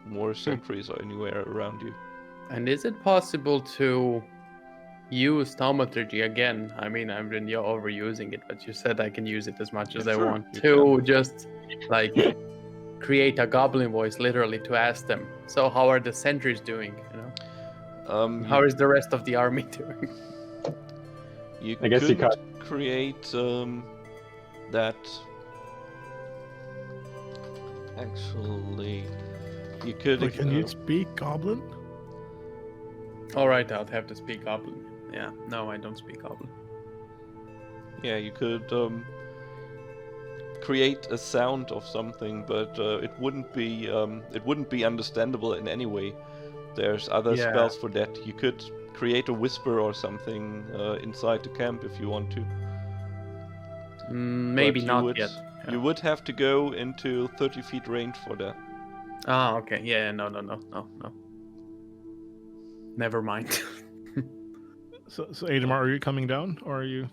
more sentries anywhere around you. And is it possible to use thaumaturgy again? I mean, I've been overusing it, but you said I can use it as much as I Sure, want you to just like create a goblin voice, literally, to ask them. So, how are the sentries doing? You know, how is the rest of the army doing? You I guess you could create that. Actually, you could. Or can you speak Goblin? All right, I'll have to speak goblin. Yeah, no, I don't speak goblin. Yeah, you could create a sound of something, but it wouldn't be understandable in any way. There's other Yeah. spells for that. You could create a whisper or something inside the camp if you want to. Maybe But not yet. You would have to go into 30 feet range for that. Ah, okay. Yeah, no. Never mind. So Ademar, are you coming down, or are you?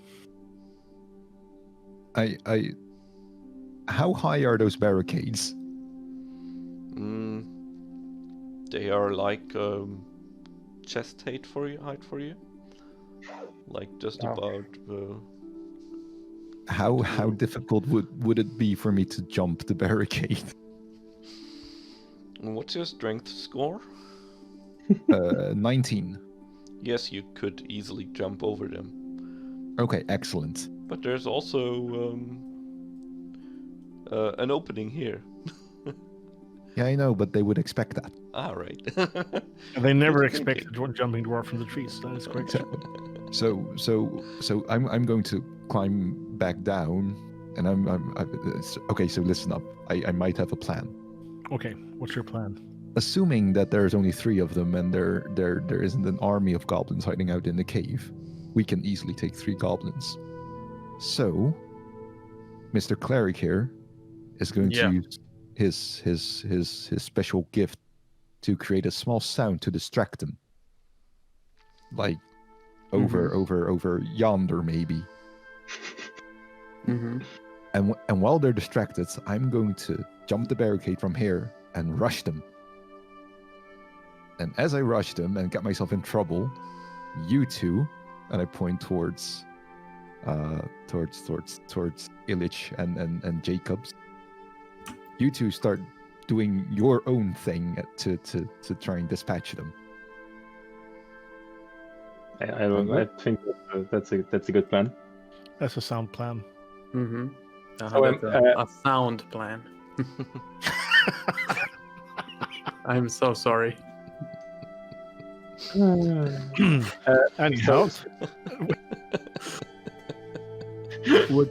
How high are those barricades? They are like chest height for you, like just Oh. about. How difficult would it be for me to jump the barricade? What's your strength score? 19. Yes, you could easily jump over them. Okay, excellent. But there's also an opening here. Yeah, I know, but they would expect that. Ah, right. They never Good expected thinking. jumping dwarf from the trees. That is correct. So I'm going to climb back down, and okay. So listen up. I might have a plan. Okay, what's your plan? Assuming that there's only 3 of them, and there isn't an army of goblins hiding out in the cave, we can easily take 3 goblins. So, Mr. Cleric here is going to use his special gift to create a small sound to distract them, like over yonder maybe. Mm-hmm. And while they're distracted, I'm going to jump the barricade from here and rush them. And as I rush them and get myself in trouble, you 2, and I point towards Illich and Jacobs. You 2 start doing your own thing to try and dispatch them. I think that's a good plan. That's a sound plan. Mm-hmm. So, a sound plan. I'm so sorry. Anyhow, would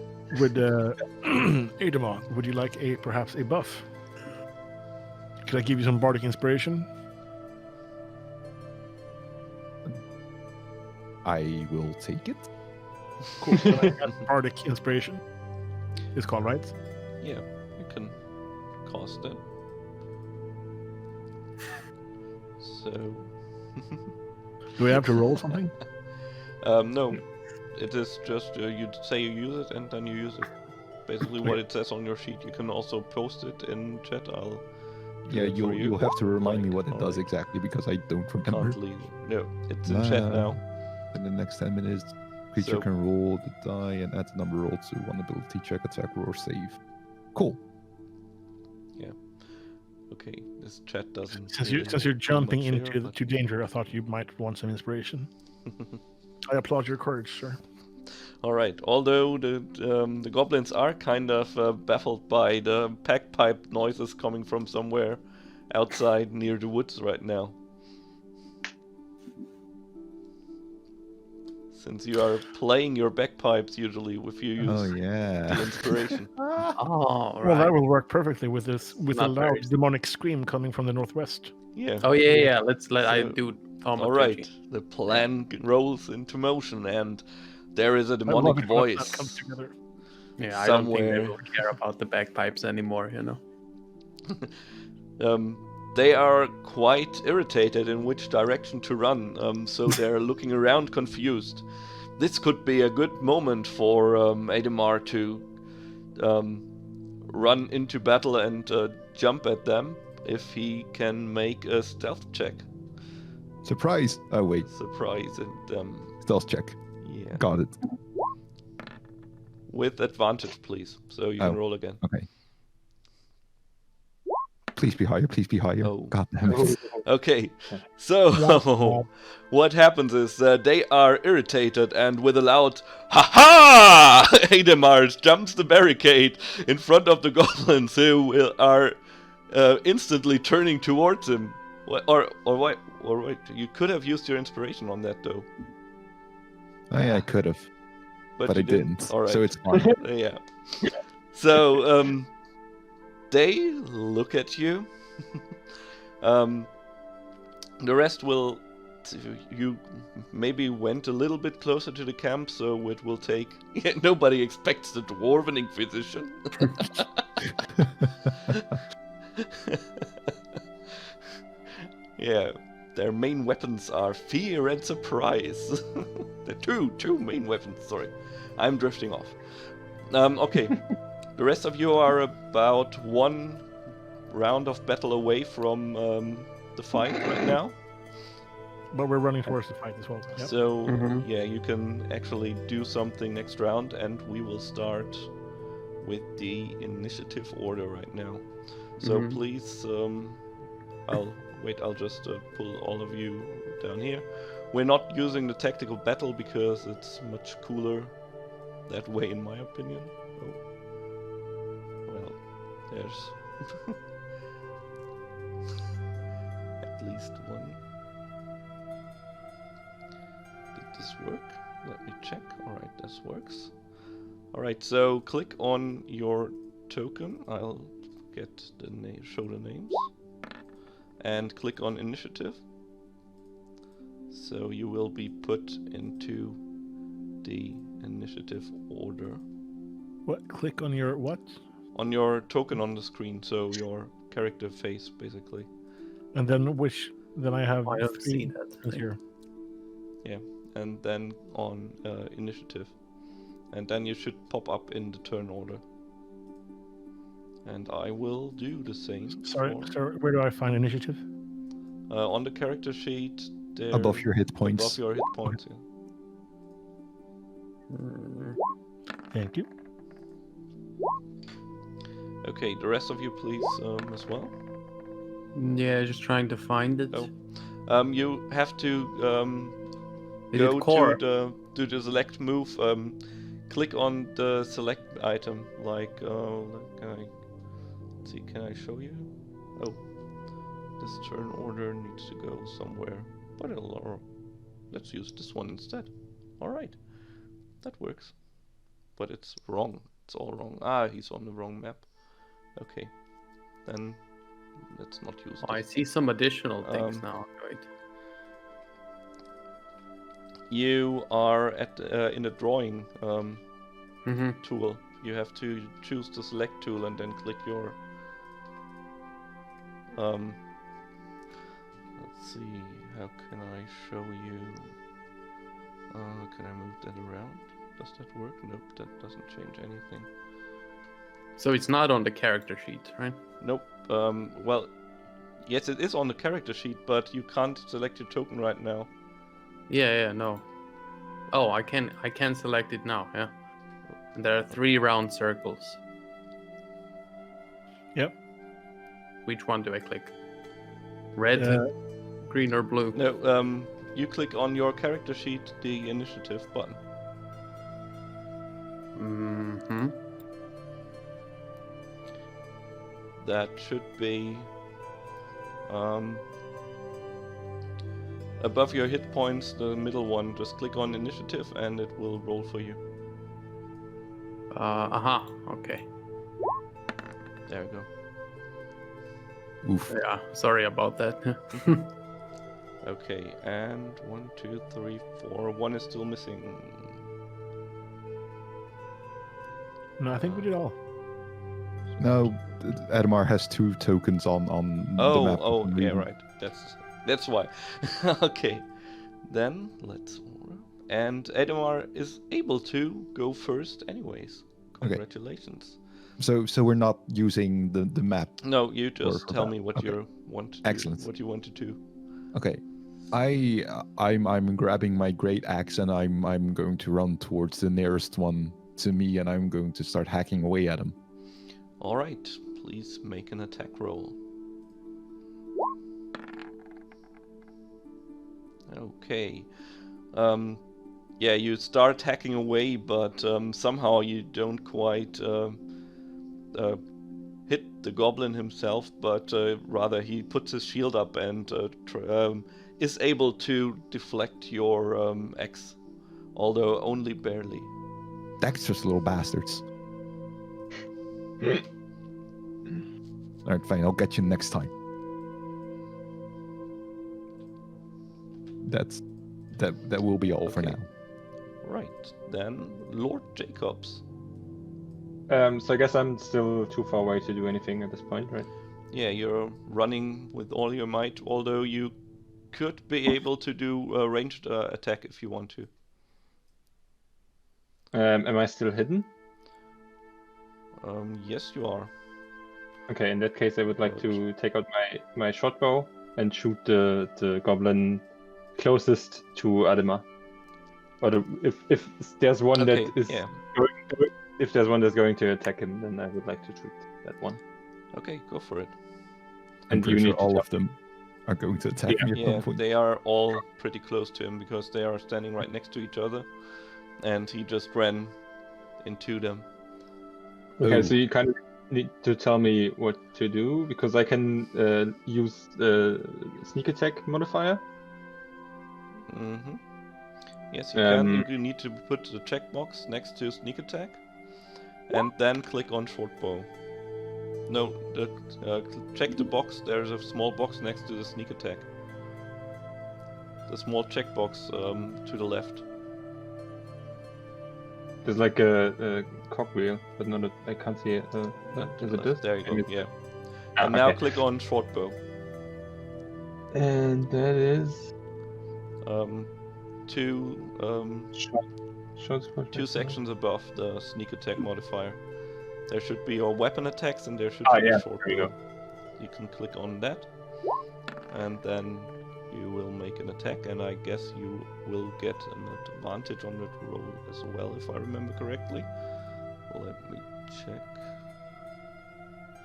Ademar, would you like perhaps a buff? Could I give you some Bardic Inspiration? I will take it. Cool. So I got Bardic Inspiration. It's called, right? Yeah, you can cast it. Do we have to roll something? No, it is just you say you use it and then you use it. Basically, what it says on your sheet. You can also post it in chat. I'll. Yeah, you'll have to remind me what it does Alright. exactly because I don't remember. Can't leave. No, it's in chat now. In the next 10 minutes, creature So- can roll the die and add the number rolled to one ability check, attack, or save. Cool. Okay, this chat doesn't. Since really you're do jumping much into here, to danger, I thought you might want some inspiration. I applaud your courage, sir. All right. Although the goblins are kind of baffled by the bagpipe noises coming from somewhere outside near the woods right now. Since you are playing your bagpipes usually if you use Oh, the yeah. inspiration. Oh, Well, that right. will work perfectly with this with a Not loud very- demonic scream coming from the northwest. Yeah. Oh yeah. Let's let I So- do thaumaturgy. All right. The plan rolls into motion, and there is a I love demonic it when that voice. comes together. Yeah, I don't think they somewhere. will care about the bagpipes anymore. You know. They are quite irritated in which direction to run, so they're looking around confused. This could be a good moment for Ademar to run into battle and jump at them if he can make a stealth check. Surprise! Oh, wait. Surprise and Stealth check. yeah, Got it. with advantage, please. So you can roll again. Okay. Please be higher. Please be higher. Oh. God damn it. Okay, so what happens is they are irritated and with a loud "Ha ha!" Ademar jumps the barricade in front of the goblins who are instantly turning towards him. Or wait, you could have used your inspiration on that though. I could have, but you I didn't. All right. So it's fine. Yeah. So they look at you. The rest will. You maybe went a little bit closer to the camp, so it will take. Yeah, nobody expects the dwarven inquisition. Yeah, their main weapons are fear and surprise. The two main weapons. Sorry, I'm drifting off. Okay, the rest of you are about one round of battle away from the fight right now. But we're running towards the fight as well. Yep. So Mhm. yeah, you can actually do something next round, and we will start with the initiative order right now. So Mhm. please, I'll just pull all of you down here. We're not using the tactical battle because it's much cooler that way, in my opinion. Oh. Well, there's at least one. Did this work? Let me check. Alright, this works. Alright, so click on your token. I'll get the name, show the names. And click on initiative. So you will be put into the initiative order. What? Click on your what? On your token on the screen, so your character face, basically. And then which? Then I have I don't see 3 that. things here. And then on initiative. And then you should pop up in the turn order. And I will do the same. Sorry, for- where do I find initiative? on the character sheet, there, Above your hit points. Above your hit points, yeah. Mm. Thank you. Okay, the rest of you, please, as well. Yeah, just trying to find it. Oh. You have to Is go it core? to the select move. Click on the select item. Like, let's see, can I show you? Oh, this turn order needs to go somewhere. But let's use this one instead. All right, that works. But it's wrong. It's all wrong. Ah, he's on the wrong map. Okay, then let's not use Oh, I this. see some additional things Um, now. Right. You are at in the drawing Mm-hmm. tool. You have to choose the select tool and then click your let's see, How can I show you? Can I move that around? Does that work? Nope, that doesn't change anything. So it's not on the character sheet, right? Nope. Well, yes, it is on the character sheet, but you can't select your token right now. Yeah, no. Oh, I can select it now, yeah. And there are 3 round circles. Yep. Which one do I click? Red, green, or blue? No, you click on your character sheet the initiative button. Mm-hmm. That should be above your hit points, the middle one. Just click on initiative and it will roll for you. Okay. There you go. Oof. Yeah, sorry about that. Okay, and 1, 2, 3, 4. 1 is still missing. No, I think we did all. No, Adamar has 2 tokens on the map. Oh, yeah, Reading. right. That's why. Okay, then let's. And Adamar is able to go first, anyways. Congratulations. So we're not using the map. No, you just for tell that. me what Okay. you want to do. Excellent. What you want to do. Okay, I'm grabbing my great axe and I'm going to run towards the nearest one to me, and I'm going to start hacking away at him. All right, please make an attack roll. Okay. Yeah, you start hacking away, but somehow you don't quite hit the goblin himself, but rather he puts his shield up and is able to deflect your axe, although only barely. Dexterous little bastards. Alright, fine, I'll get you next time. That will be all for Okay. now. Right, then Lord Jacobs. So I guess I'm still too far away to do anything at this point, right? Yeah, you're running with all your might, although you could be able to do a ranged attack if you want to. Am I still hidden? Yes, you are. Okay, in that case I would like to take out my short bow and shoot the goblin closest to Adema. Or if there's one Okay, that is yeah. if there's one that's going to attack him, then I would like to shoot that one. Okay, go for it. I'm And pretty you sure need to all tell- of them are going to attack me at Yeah, some point. they are all pretty close to him because they are standing right next to each other, and he just ran into them. Okay, Oh. so you kind of need to tell me what to do because I can use sneak attack modifier. Mm-hmm. Yes, you can. You need to put the checkbox next to sneak attack, and then click on short bow. No, check the box. There's a small box next to the sneak attack. The small checkbox to the left. There's like a cogwheel, but not a, I can't see it. Is it this? There you go. Maybe- Yeah. Ah, And now okay. click on short bow. And that is Two sections above the sneak attack modifier. There should be your weapon attacks and there should Oh, be yeah, a short there you bow. You can click on that, and then you will make an attack, and I guess you will get an advantage on that roll as well, if I remember correctly. Let me check.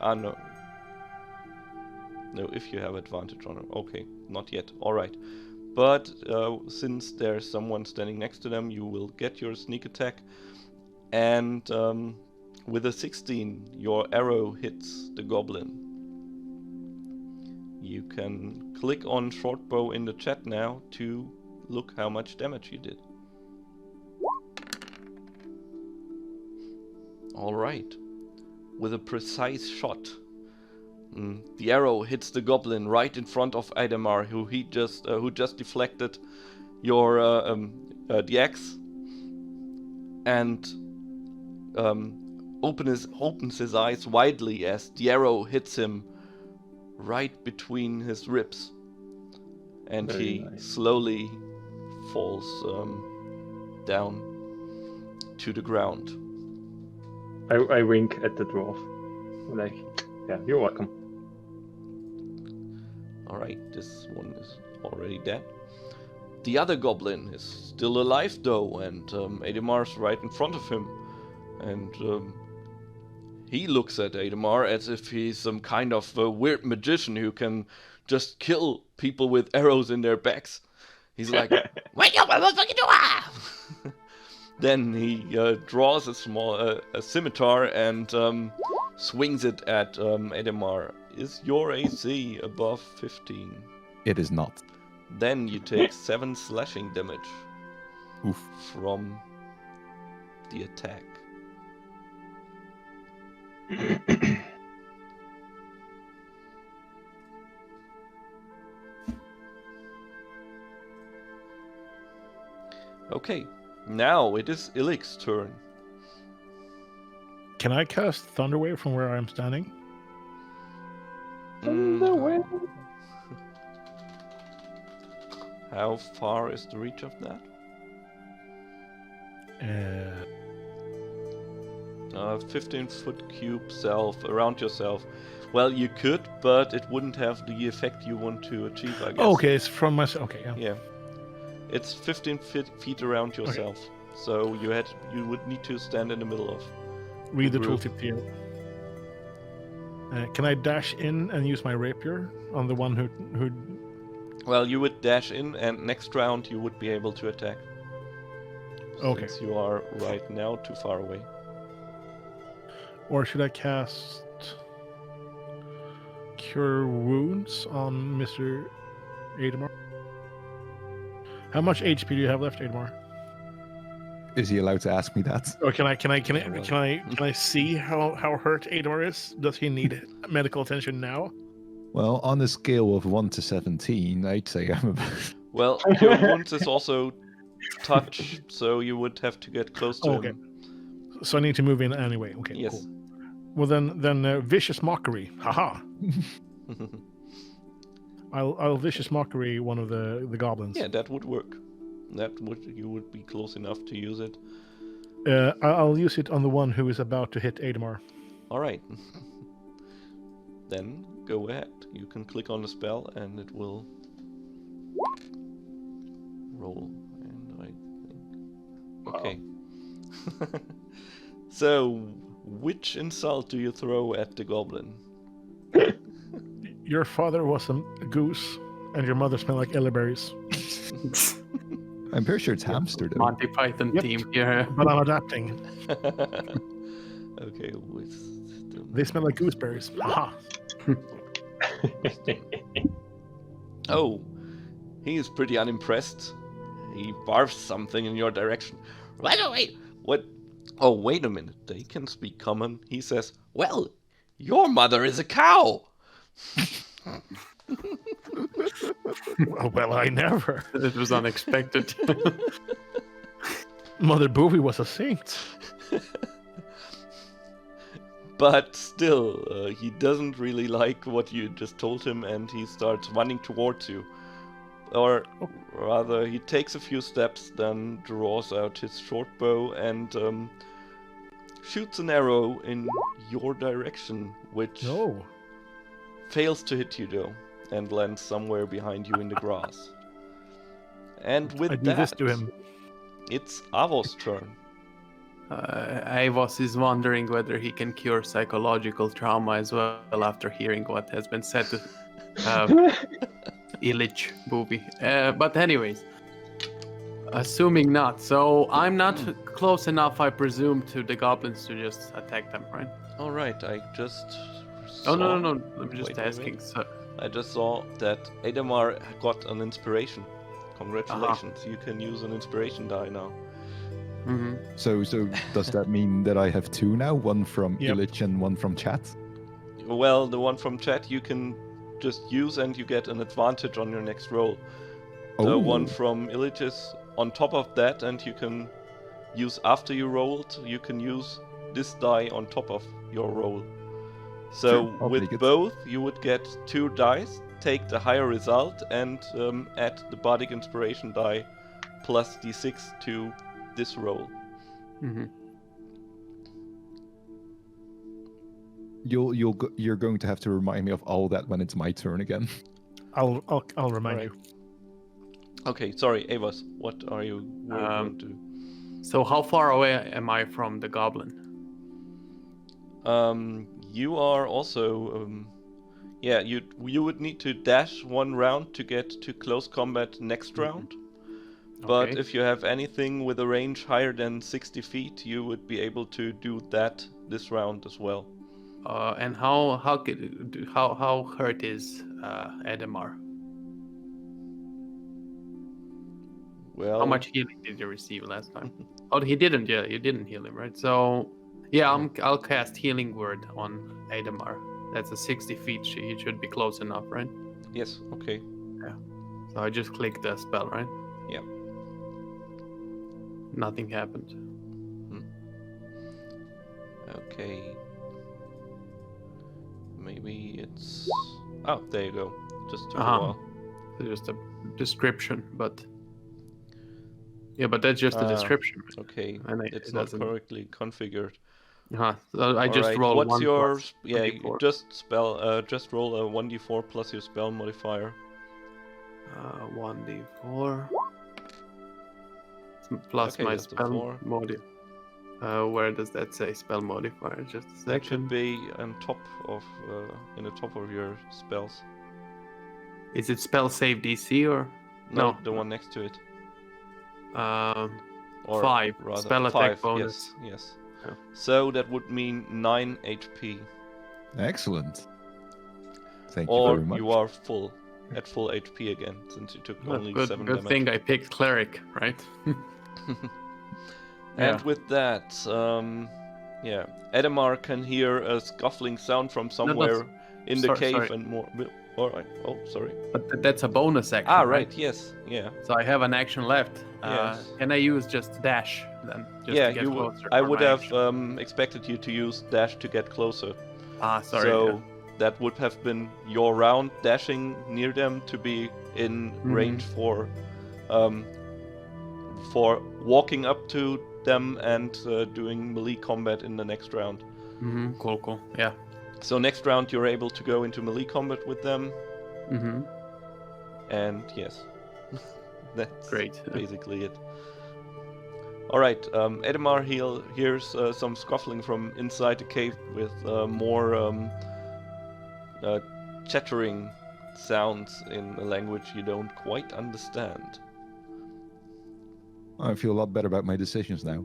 Ah, no. No, if you have advantage on it. Okay, not yet. Alright. But since there's someone standing next to them, you will get your sneak attack. And with a 16, your arrow hits the goblin. You can click on short bow in the chat now to look how much damage you did. Alright. With a precise shot, the arrow hits the goblin right in front of Adamar, who just deflected your the axe, and opens his eyes widely as the arrow hits him right between his ribs, and Very he nice. slowly falls down to the ground. I wink at the dwarf. Like, yeah, you're welcome. Alright, this one is already dead. The other goblin is still alive though, and Ademar's right in front of him. And he looks at Ademar as if he's some kind of weird magician who can just kill people with arrows in their backs. He's like, wake up, motherfucking door! Then he draws a scimitar and swings it at Ademar. Is your AC above 15? It is not. Then you take 7 slashing damage Oof. from the attack. Okay, now it is Illich's turn. Can I cast Thunderwave from where I'm standing? How far is the reach of that? 15-foot cube self around yourself. Well, you could, but it wouldn't have the effect you want to achieve, I guess. Okay, it's from my. Okay, yeah. Yeah. It's 15 feet around yourself. So you would need to stand in the middle of. Read the group. tooltip here. Can I dash in and use my rapier on the one who? Well, you would dash in, and next round you would be able to attack. Okay. Since you are right now too far away. Or should I cast Cure Wounds on Mr. Ademar? How much HP do you have left, Ademar? Is he allowed to ask me that? Or can I see how hurt Ademar is? Does he need medical attention now? Well, on a scale of 1 to 17, I'd say I'm about... Well, your wounds is also touch, so you would have to get close to Okay. him. So I need to move in anyway. Okay, Yes. cool. Well then, Vicious Mockery. Haha. I'll Vicious Mockery one of the goblins. Yeah, that would work. You would be close enough to use it. I'll use it on the one who is about to hit Ademar. All right. Then go ahead. You can click on the spell, and it will roll. And I think. Okay. So, which insult do you throw at the goblin? Your father was a goose, and your mother smelled like elderberries. I'm pretty sure it's hamster, though. Monty Python Yep. team here. But I'm adapting. Okay, They smell like gooseberries. Haha. Oh, he is pretty unimpressed. He barfs something in your direction. Wait, what? Oh, wait a minute. They can speak common. He says, well, your mother is a cow. Well, I never. It was unexpected. Mother Boovie was a saint. But still, he doesn't really like what you just told him, and he starts running towards you. Or rather, he takes a few steps, then draws out his short bow and shoots an arrow in your direction, which No. fails to hit you though, and lands somewhere behind you in the grass. And with I do that, this to him. it's Avos' turn. Avos is wondering whether he can cure psychological trauma as well after hearing what has been said to Illich Booby. But anyways, assuming not. So I'm not close enough, I presume, to the goblins to just attack them, right? Alright, I just Oh, no. saw- I'm just Wait. asking. So, I just saw that Ademar got an inspiration. Congratulations, you can use an inspiration die now. mhm. So does that mean that I have two now? One from Yep. Illich and one from chat? Well, the one from chat you can just use and you get an advantage on your next roll. The Oh. one from Illich is on top of that, and you can use after you rolled, you can use this die on top of your roll. So Sure, I'll with take it. both, you would get 2 dice, take the higher result and add the Bardic Inspiration die plus d6 to this roll. Mm-hmm. You're going to have to remind me of all that when it's my turn again. I'll remind Alright. you. Okay, sorry, Avos, what are you going to do? So how far away am I from the goblin? You are also, you would need to dash one round to get to close combat next round. But Okay. if you have anything with a range higher than 60 feet, you would be able to do that this round as well. And how hurt is Edamar? Well, How much healing did you receive last time? Oh, he didn't. Yeah, you didn't heal him, right? So, yeah, I'll cast Healing Word on Edamar. That's a 60 feet. He should be close enough, right? Yes, okay. So I just click the spell, right? Yeah. Nothing happened. Okay. Maybe it's... Oh, there you go. Just took a while. It's just a description, but... Yeah, but that's just a description. Okay, And it's it not doesn't- correctly configured. So I just Alright, roll what's 1 your... plus Yeah, 1d4. just roll a 1d4 plus your spell modifier. 1d4 plus Okay, my that's a spell 4. modifier. Where does that say spell modifier? Just a That should second. be on top of, in the top of your spells. Is it spell save DC or No. The one next to it. Or 5 rather, spell attack 5, bonus? Yes. Yeah. So that would mean 9 HP. Excellent. Thank you Or very much. you are at full HP again, since you took only 7 Good damage. thing I picked cleric, right? And Yeah. with that, Edamar can hear a scuffling sound from somewhere in the cave sorry. and more. Alright, oh, sorry. But that's a bonus action. Ah, right, yes, yeah. So I have an action left. Yes. Can I use just dash then? Just Yeah, to get closer I for would my have action? expected you to use dash to get closer. Sorry. So that would have been your round dashing near them to be in range for walking up to them and doing melee combat in the next round. Cool. Yeah. So next round you're able to go into melee combat with them, and yes, that's Great. basically it. Alright, Edamar hears some scuffling from inside the cave with more chattering sounds in a language you don't quite understand. I feel a lot better about my decisions now.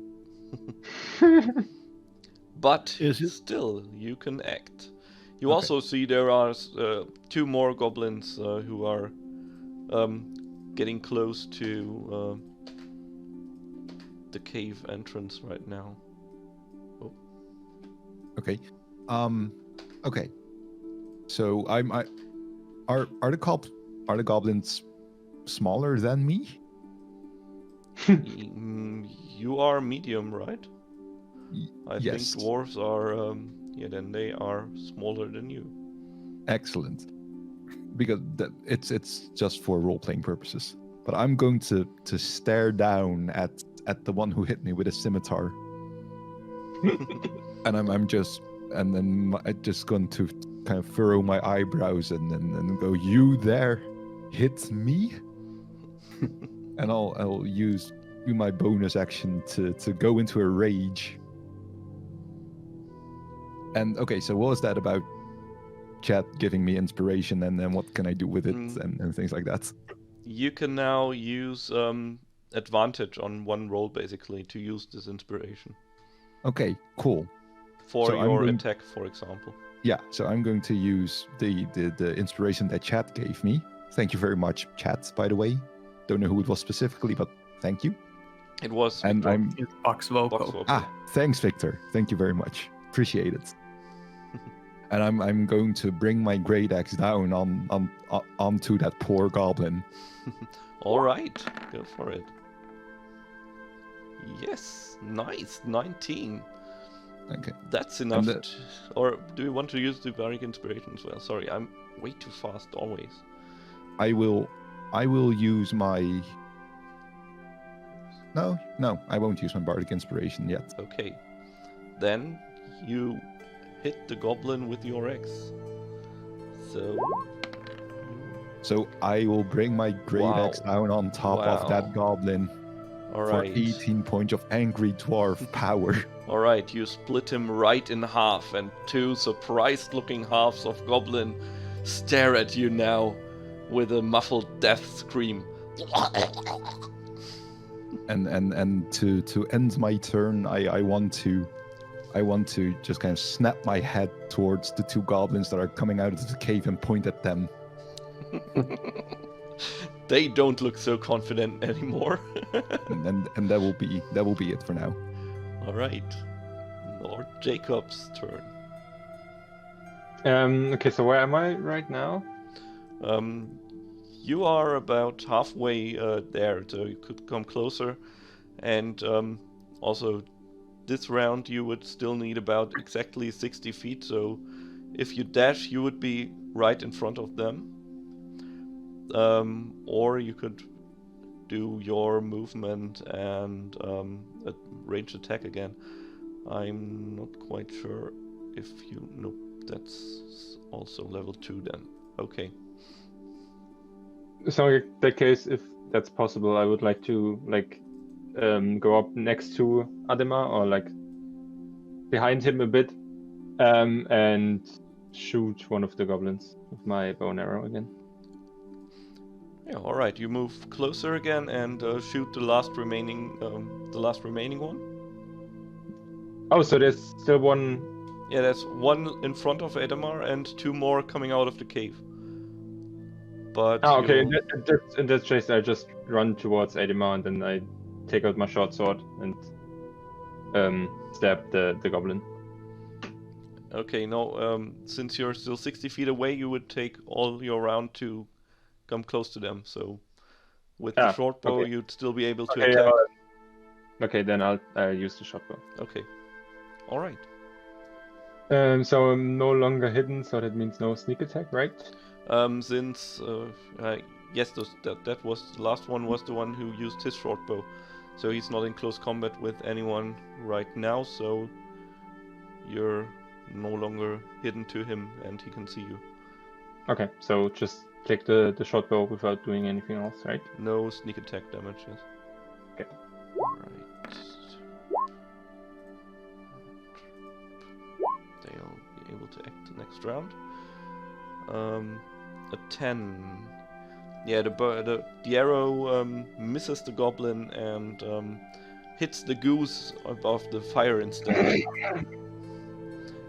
But Is it- still, you can act. You Okay. also see there are 2 more goblins who are getting close to the cave entrance right now. Okay. Okay. So are the goblins smaller than me? You are medium, right? I yes. think dwarves are, then they are smaller than you. Excellent. Because it's just for role-playing purposes. But I'm going to stare down at the one who hit me with a scimitar. And I'm just going to kind of furrow my eyebrows and go, "You there hit me?" And I'll use my bonus action to go into a rage. And okay, so what was that about? Chat giving me inspiration, and then what can I do with it, and things like that. You can now use advantage on one roll, basically, to use this inspiration. Okay, cool. For So I'm your going- attack, for example. Yeah, so I'm going to use the inspiration that Chat gave me. Thank you very much, Chat, by the way. Don't know who it was specifically, but thank you. It was And Victor I'm... It's Box Vocal. Vocal. Thanks, Victor. Thank you very much. Appreciate it. And I'm going to bring my great axe down onto that poor goblin. All right, go for it. Yes, nice, 19. Okay. That's enough. the- Or do you want to use the Bardic Inspiration as well? Sorry, I'm way too fast always. I will use my. No, I won't use my Bardic Inspiration yet. Okay. Then you hit the goblin with your axe. So I will bring my great Wow. axe down on top Wow. of that goblin for Alright. 18 points of angry dwarf power. Alright, you split him right in half, and two surprised looking halves of goblin stare at you now with a muffled death scream. And to end my turn, I want to just kind of snap my head towards the two goblins that are coming out of the cave and point at them. They don't look so confident anymore. and that will be it for now. Alright. Lord Jacob's turn. Okay, so where am I right now? You are about halfway there, so you could come closer. And also, this round you would still need about exactly 60 feet, so if you dash, you would be right in front of them. Or you could do your movement and a ranged attack again. I'm not quite sure if you... Nope, that's also level 2 then. Okay. So in that case, if that's possible, I would like to go up next to Adema or behind him a bit, and shoot one of the goblins with my bow and arrow again. Yeah, alright, you move closer again and shoot the last remaining one. Oh, so there's still one. Yeah, there's one in front of Adamar and two more coming out of the cave. But Okay. you- In that case, I just run towards Adema and then I take out my short sword and stab the goblin. Okay, no, since you're still 60 feet away, you would take all your round to come close to them. So with the short bow, okay. you'd still be able to Okay, attack. Okay, then I'll use the short bow. Okay. Alright. So I'm no longer hidden, so that means no sneak attack, right? Since yes, that was the last one was the one who used his short bow, so he's not in close combat with anyone right now. So you're no longer hidden to him, and he can see you. Okay, so just take the short bow without doing anything else, right? No sneak attack damage. Yes. Okay. Right. They'll be able to act the next round. A 10. Yeah, the arrow misses the goblin and hits the goose above the fire instead.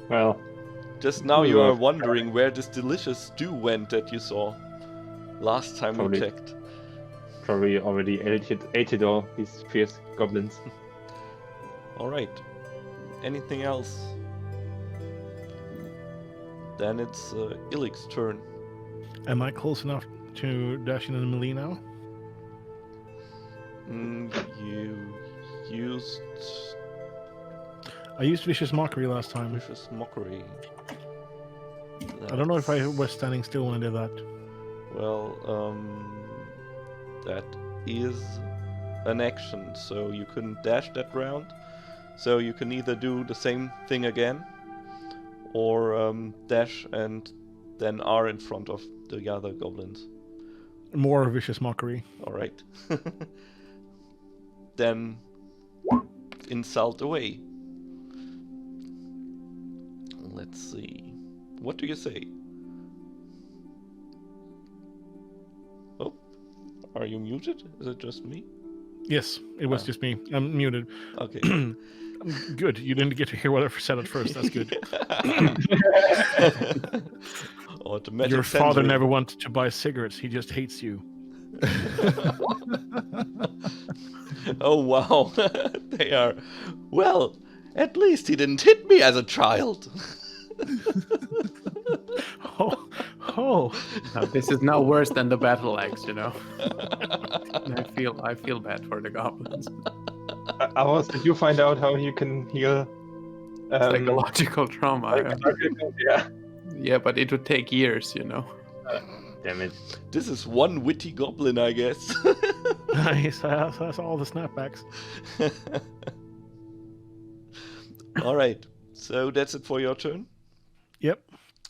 Well, Just now you Yeah. are wondering where this delicious stew went that you saw last time we Probably. checked. probably already ate all these fierce goblins. Alright. Anything else? Then it's Illik's turn. Am I close enough to dash in the melee now? You used I used Vicious Mockery last time. Vicious Mockery. I don't know if I was standing still when I did that. Well, that is an action, so you couldn't dash that round. So you can either do the same thing again, or dash and then are in front of the other goblins. More Vicious Mockery. Alright. Then insult away. Let's see. What do you say? Oh, are you muted? Is it just me? Yes, it was Ah. just me. I'm muted. Okay. Good. You didn't get to hear what I said at first. That's good. Automatic Your father censoring. never wanted to buy cigarettes. He just hates you. Oh wow. They are. Well, at least he didn't hit me as a child. Oh. Now, this is now worse than the battle axe, you know. I feel bad for the goblins. Avos, did you find out how you can heal Psychological trauma. Yeah. Yeah, but it would take years, you know. Damn it. This is one witty goblin, I guess. Nice. That's all the snapbacks. All right. So that's it for your turn. Yep.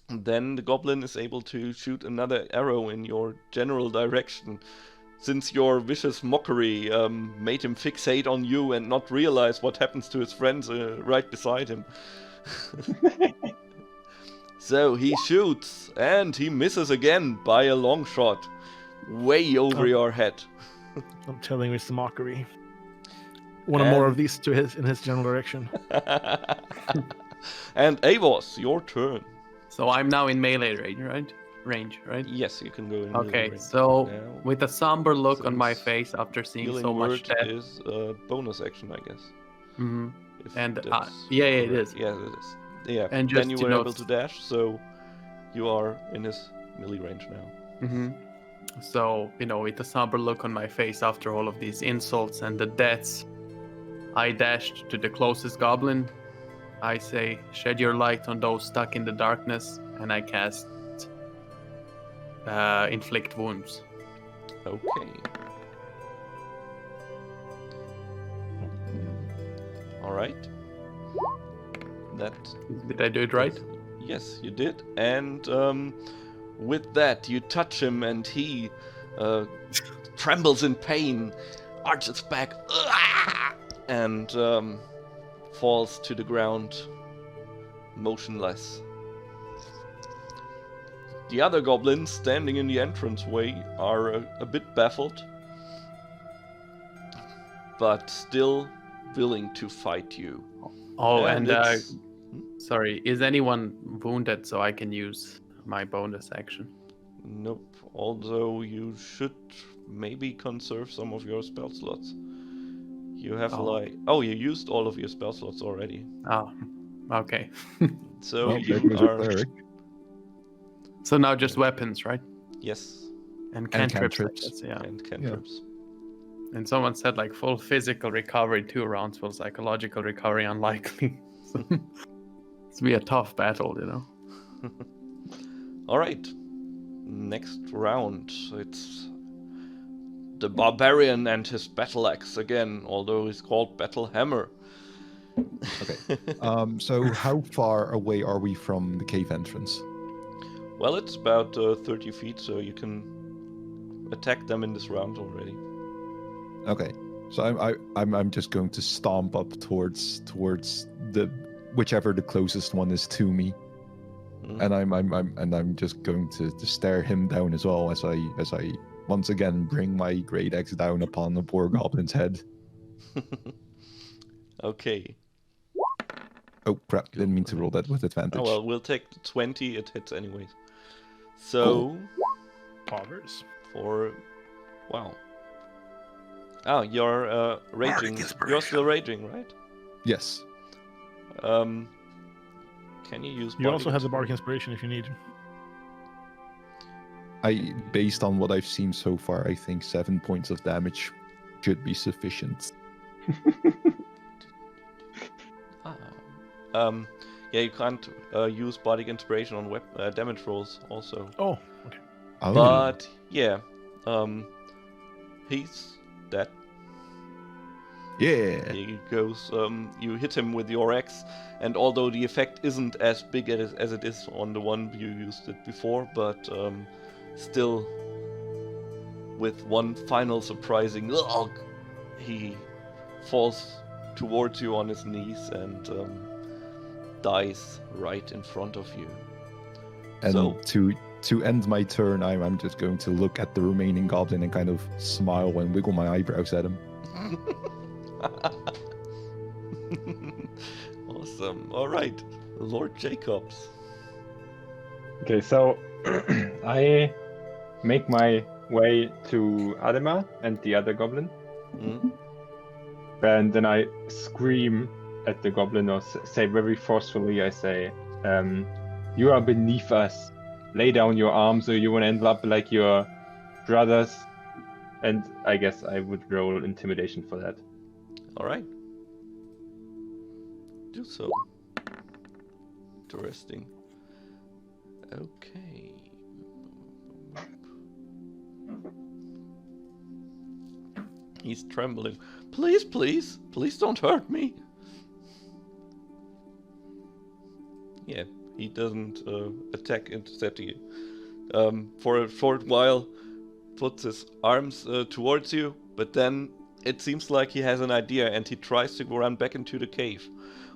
Then the goblin is able to shoot another arrow in your general direction. Since your vicious mockery made him fixate on you and not realize what happens to his friends right beside him. So he shoots, and he misses again by a long shot. Way over your head. I'm telling you, it's the mockery. One or more of these in his general direction. And Avos, your turn. So I'm now in melee range, right? Yes, you can go in. Okay, range. so Now, with a somber look on my since face after seeing healing so much word death. is a bonus action, I guess. hmm If And, that's yeah, it correct. is. Yeah, it is. Yeah, And then just you to were note- able to dash, so you are in his melee range now. hmm So, with a somber look on my face after all of these insults and the deaths, I dashed to the closest goblin. I say, shed your light on those stuck in the darkness, and I cast inflict wounds. Okay. All right. That. Did I do it right? Yes, you did. And with that, you touch him, and he trembles in pain, arches back, and falls to the ground, motionless. The other goblins standing in the entranceway are a bit baffled, but still willing to fight you. Oh, and it's- sorry, is anyone wounded so I can use my bonus action? Nope. Although you should maybe conserve some of your spell slots. You have you used all of your spell slots already. Oh, okay. So Well, there you goes our are cleric. So now just weapons, right? yes, And cantrips. I cantrips. guess, yeah. and cantrips. And someone said like full physical recovery 2 rounds, full psychological recovery unlikely. So it's be a tough battle, All right. Next round, it's the Barbarian and his battle axe again, although he's called Battle Hammer. Okay. So how far away are we from the cave entrance? Well, it's about 30 feet, so you can attack them in this round already. Okay. So I'm just going to stomp up towards the whichever the closest one is to me. Mhm. And I'm just going to stare him down as well as I once again bring my great axe down upon the poor goblin's head. Okay. Oh crap! Didn't mean to roll that with advantage. Oh well, we'll take the 20. It hits anyways. So Poggers. for wow. Oh, you're raging. You're still raging, right? Yes. Can you use? You Bardic also have the Bardic Inspiration if you need. Based on what I've seen so far, I think 7 points of damage should be sufficient. Yeah, you can't use Bardic Inspiration on damage rolls also. Oh, okay. Oh. But yeah, he's dead. Yeah. He goes. You hit him with your axe, and although the effect isn't as big as it is on the one you used it before, but still, with one final surprising ugh, he falls towards you on his knees and dies right in front of you. And So- to end my turn, I'm just going to look at the remaining goblin and kind of smile and wiggle my eyebrows at him. Awesome. All right, Lord Jacobs. Okay, so I make my way to Adema and the other goblin, Mm? and then I scream at the goblin, or say very forcefully, I say, "You are beneath us. Lay down your arms, or you will end up like your brothers." And I guess I would roll intimidation for that. All right. Do so. Interesting. Okay. He's trembling. Please, please, please don't hurt me. Yeah, he doesn't intercept you. For a short while, puts his arms towards you, but then it seems like he has an idea and he tries to run back into the cave.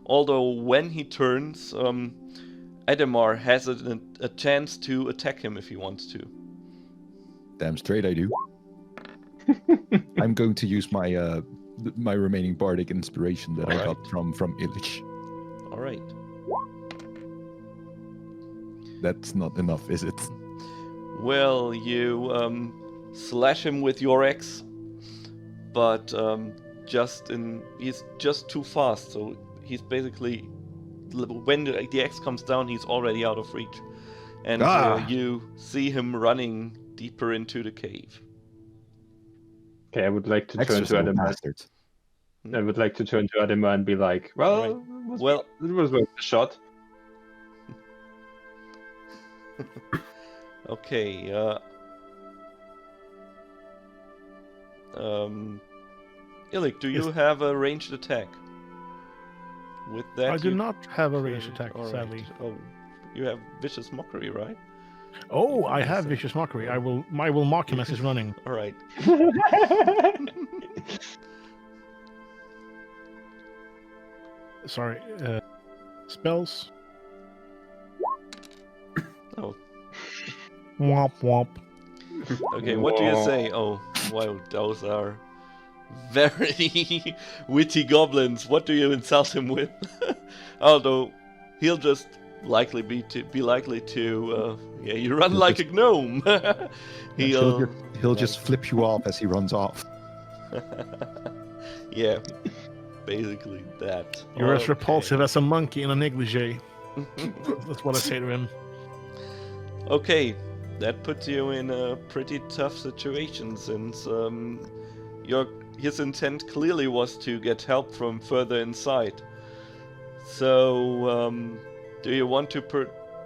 Although when he turns, Ademar has a chance to attack him if he wants to. Damn straight I do. I'm going to use my my remaining Bardic Inspiration that I got from Illich. Alright. That's not enough, is it? Well, you slash him with your axe, but he's just too fast, so he's basically, when the axe comes down, he's already out of reach. And you see him running deeper into the cave. Okay, I would like to turn to Ademar. I would like to turn to Ademar and be like, well, well, it was worth a shot. Okay, Illich, do you have a ranged attack? With that, I do not have a ranged attack, All right. sadly. Oh, you have Vicious Mockery, right? Oh, I have Vicious Mockery. I will mock him as he's running. All right. Sorry. Spells. Oh. Womp womp. Okay, what do you say? Oh, wow, those are very witty goblins. What do you insult him with? Although he'll just likely be likely to. Yeah, you run like a gnome. He'll just flip you off as he runs off. Yeah, basically that. You're as repulsive as a monkey in a negligee. That's what I say to him. Okay, that puts you in a pretty tough situation since his intent clearly was to get help from further inside. So, do you want to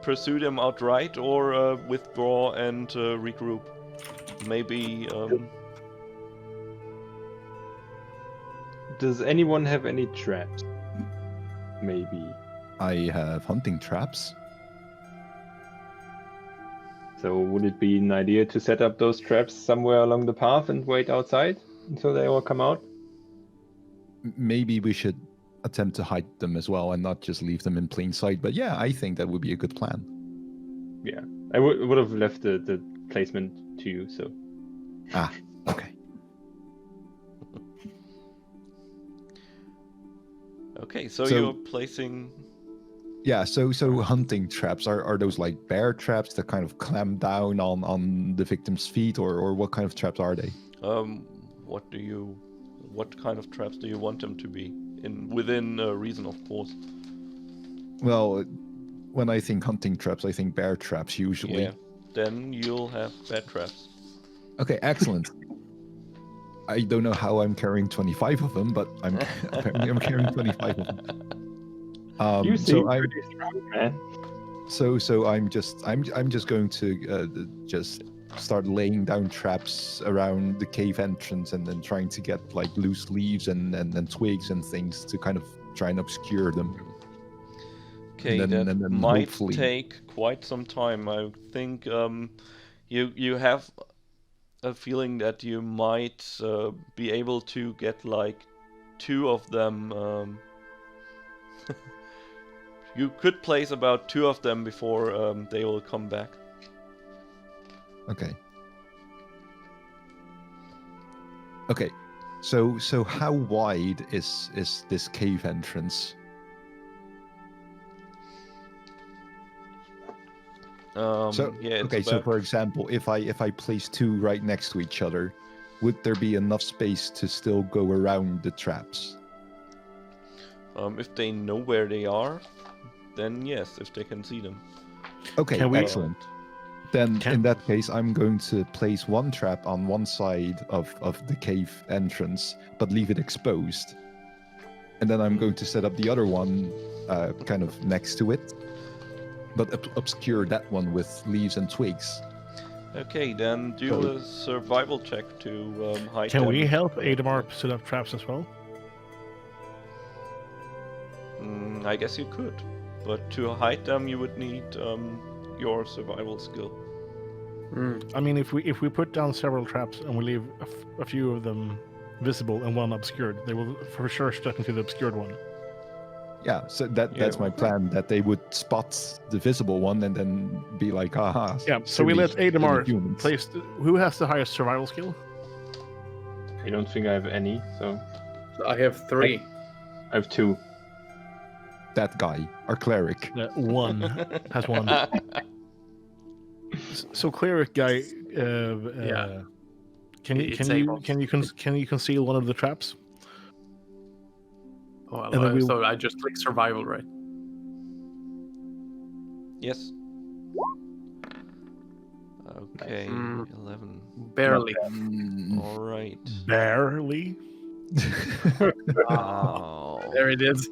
pursue them outright or withdraw and regroup? Maybe. Does anyone have any traps? Maybe. I have hunting traps. So would it be an idea to set up those traps somewhere along the path and wait outside until they all come out? Maybe we should attempt to hide them as well and not just leave them in plain sight. But yeah, I think that would be a good plan. Yeah, I would have left the placement to you, so. Ah, okay. Okay, so So- you're placing. Yeah, so hunting traps, are those like bear traps that kind of clamp down on the victim's feet, or what kind of traps are they? What kind of traps do you want them to be? Within reason, of course. Well, when I think hunting traps, I think bear traps usually. Yeah. Then you'll have bear traps. Okay, excellent. I don't know how I'm carrying 25 of them, but apparently I'm carrying 25 of them. You seem so I'm pretty strong, man. so I'm just going to just start laying down traps around the cave entrance and then trying to get like loose leaves and twigs and things to kind of try and obscure them. Okay, and then that might hopefully- take quite some time. I think you have a feeling that you might be able to get like 2 of them. You could place about 2 of them before they will come back. Okay. Okay. So how wide is this cave entrance? So yeah, it's okay, so about, for example, if I place 2 right next to each other, would there be enough space to still go around the traps? if they know where they are, then yes, if they can see them. Okay, Can we- excellent. Then in that case, I'm going to place 1 trap on one side of the cave entrance, but leave it exposed. And then I'm going to set up the other one kind of next to it. but obscure that one with leaves and twigs. Okay, then do a survival check to hide Can them. we help Adamar set up traps as well? I guess you could, but to hide them you would need your survival skill. I mean, if we put down several traps and we leave a few of them visible and one obscured, they will for sure step into the obscured one. Yeah, so that's my plan. That they would spot the visible one and then be like, "Aha!" Yeah. So we let Adamar humans. place. Who has the highest survival skill? I don't think I have any, so I have 3. I have 2. That guy, our cleric. One has one. So cleric guy, Yeah. Can It's you Avos. can you conceal one of the traps? Well, And then so I just click survival, right? Yes. Okay, Mm. 11. Barely. All right. Barely. Wow. There it is.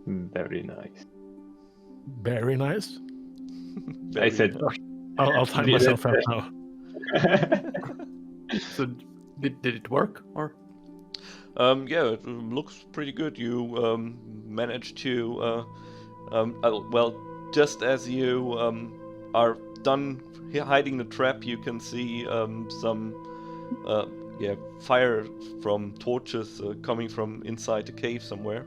Very nice. Very nice. I said. I'll time Yeah. myself out now. So did it work or? Yeah, it looks pretty good. You managed to, well, just as you are done hiding the trap, you can see some, fire from torches coming from inside the cave somewhere,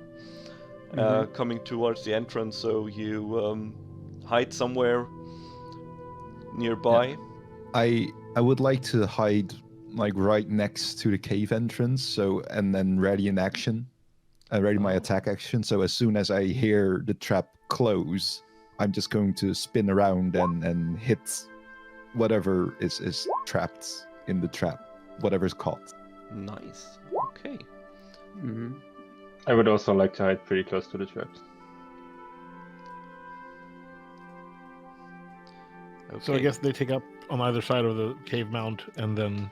coming towards the entrance. So you hide somewhere nearby. I would like to hide like right next to the cave entrance, so and then ready in action, ready my attack action. So as soon as I hear the trap close, I'm just going to spin around and hit whatever is trapped in the trap, whatever's caught. Nice. Okay. Mm-hmm. I would also like to hide pretty close to the traps. Okay. So I guess they take up on either side of the cave mount, and then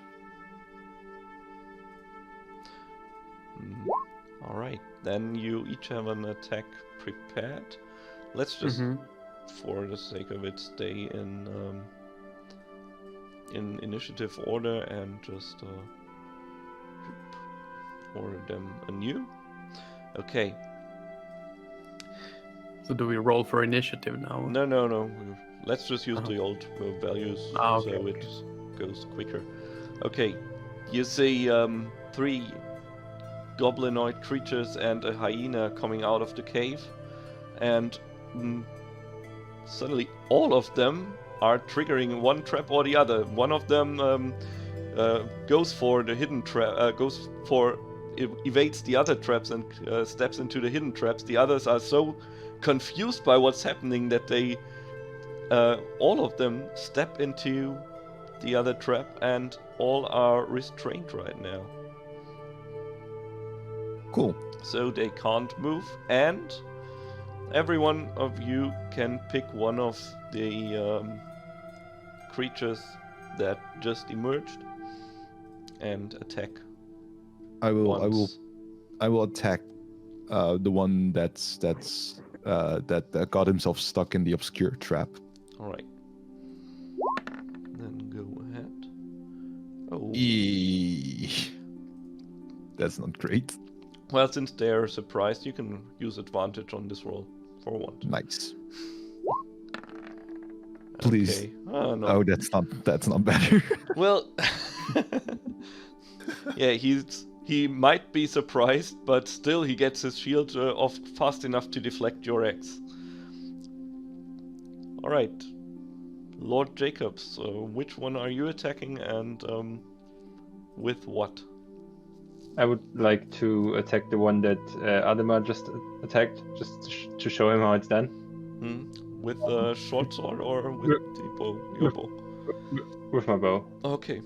All right. Then you each have an attack prepared. Let's just, for the sake of it, stay in initiative order and just order them anew. Okay. So do we roll for initiative now? No. Let's just use the old values Okay, so it goes quicker. Okay. You see 3 goblinoid creatures and a hyena coming out of the cave, and suddenly all of them are triggering one trap or the other. One of them goes for the hidden trap, evades the other traps and steps into the hidden traps. The others are so confused by what's happening that they all of them step into the other trap, and all are restrained right now. Cool. So they can't move, and every one of you can pick one of the creatures that just emerged and attack. I will attack the one that got himself stuck in the obscure trap. All right. Then go ahead. Oh. That's not great. Well, since they're surprised, you can use advantage on this roll for one. Nice. Please. Okay. Oh, no. Oh, that's not better. Well, yeah, he might be surprised, but still he gets his shield off fast enough to deflect your axe. All right, Lord Jacobs, which one are you attacking, and with what? I would like to attack the one that Ademar just attacked, just to show him how it's done. With a short sword or with the bow? Your bow? With my bow. Okay.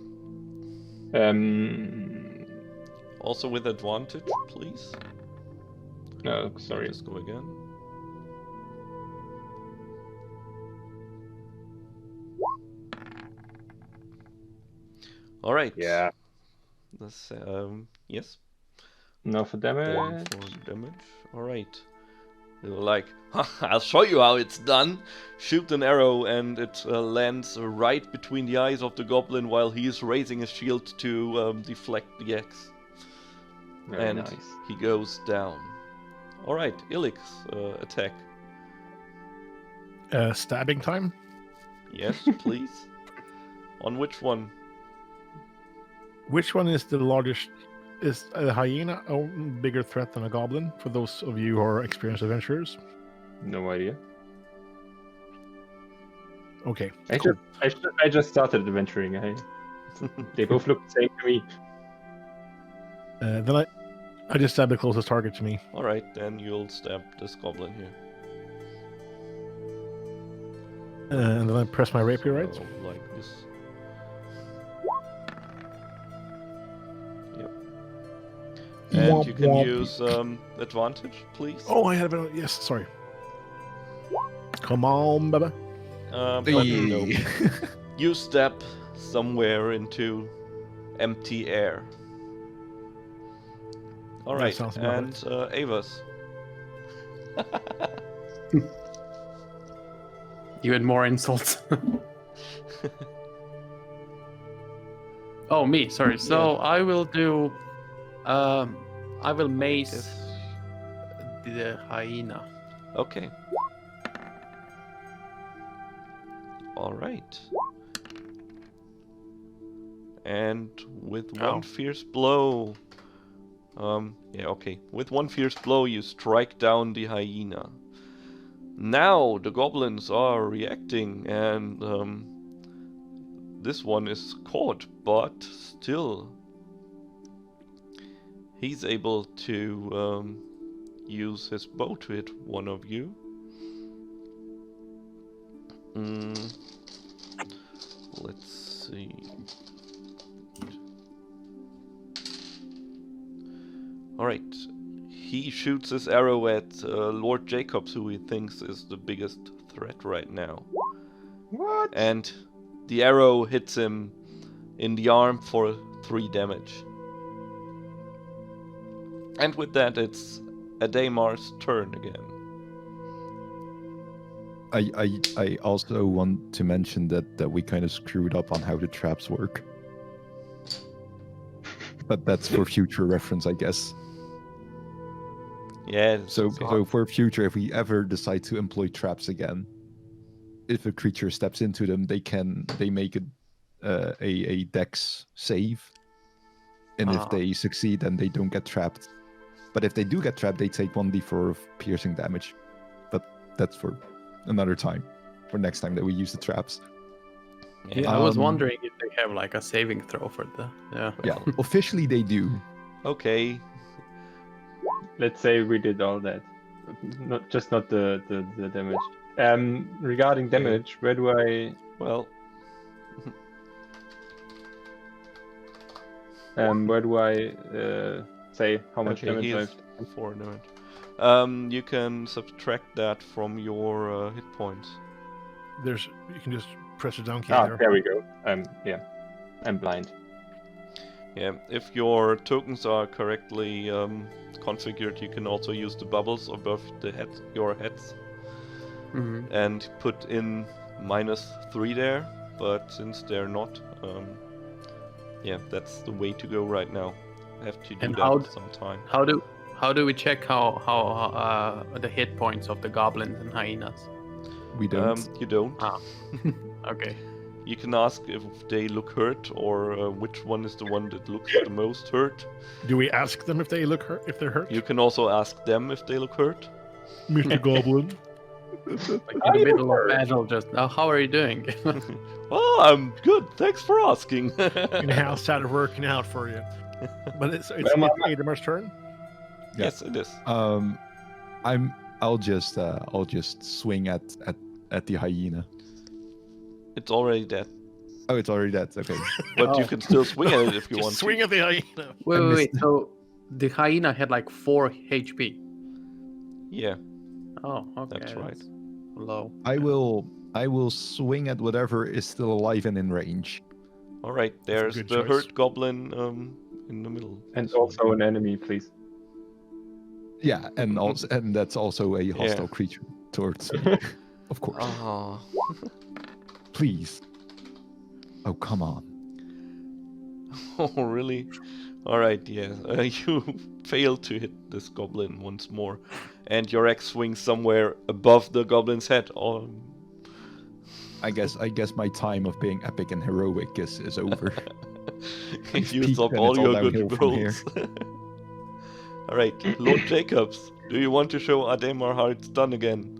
Also with advantage, please. No, sorry. Just go again. All right. Yeah. That's, yes. No for Then damage. for damage. Alright. You're like, I'll show you how it's done. Shoot an arrow and it lands right between the eyes of the goblin while he is raising his shield to deflect the axe. Very and nice. he goes down. Alright, Ilix, attack. Stabbing time. Yes, please. On which one? Which one is the largest? Is a hyena a bigger threat than a goblin? For those of you who are experienced adventurers. No idea. Okay. I just started adventuring. They both look the same to me. Then I just stab the closest target to me. Alright, then you'll stab this goblin here. And then I press my rapier, right? So, like this. Yep. And you can use advantage, please. Oh, I had it. Yes, sorry. Come on, baby. But no. You step somewhere into empty air. Alright, sounds about and Avos. Even more insults. Oh, me. Sorry. So I will do. I will mace the hyena. Okay. Alright. And with one fierce blow... With one fierce blow you strike down the hyena. Now the goblins are reacting and this one is caught, but still he's able to use his bow to hit one of you. Let's see. Alright. He shoots his arrow at Lord Jacobs, who he thinks is the biggest threat right now. What? And the arrow hits him in the arm for 3 damage. And with that, it's Adamar's turn again. I also want to mention that we kind of screwed up on how the traps work. But that's for future reference, I guess. Yeah. So for future, if we ever decide to employ traps again, if a creature steps into them, they make a dex save, and if they succeed, then they don't get trapped. But if they do get trapped, they take 1d4 of piercing damage. But that's for another time, for next time that we use the traps. Yeah, I was wondering if they have like a saving throw for the. Yeah, officially they do. Okay. Let's say we did all that. Not the damage. Regarding damage, where do I Well, say how much okay, damage he is I've 4 damage. You can subtract that from your hit points. You can just press the down key there we go. I'm blind. Yeah, if your tokens are correctly configured, you can also use the bubbles above your heads and put in -3 there. But since they're not, that's the way to go right now. I have to do that sometime. How do we check how the hit points of the goblins and hyenas? We don't. You don't. Okay. You can ask if they look hurt or which one is the one that looks the most hurt. Do we ask them if they look hurt? If they're hurt? You can also ask them if they look hurt. Mr. Goblin. Like in the middle of battle, just how are you doing? Oh, I'm good. Thanks for asking. And how started working out for you. But it's Adamar's turn. Yeah. Yes, it is. I'll just swing at the hyena. It's already dead. Oh, it's already dead. Okay. But you can still swing at it if you Just want swing to. at the hyena. Wait. So the hyena had like 4 HP. Yeah, Oh, okay. that's right. Low. I will swing at whatever is still alive and in range. All right, there's good the choice. hurt goblin in the middle. And also an enemy, please. Yeah, and that's also a hostile creature towards me, of course. Oh. Please. Oh, come on. Oh, really? Alright, yeah. You fail to hit this goblin once more. And your axe swings somewhere above the goblin's head. Oh. I guess my time of being epic and heroic is over. You I've used peaked up and all it's your downhill good from here. rolls. Alright, Lord Jacobs, do you want to show Ademar how it's done again?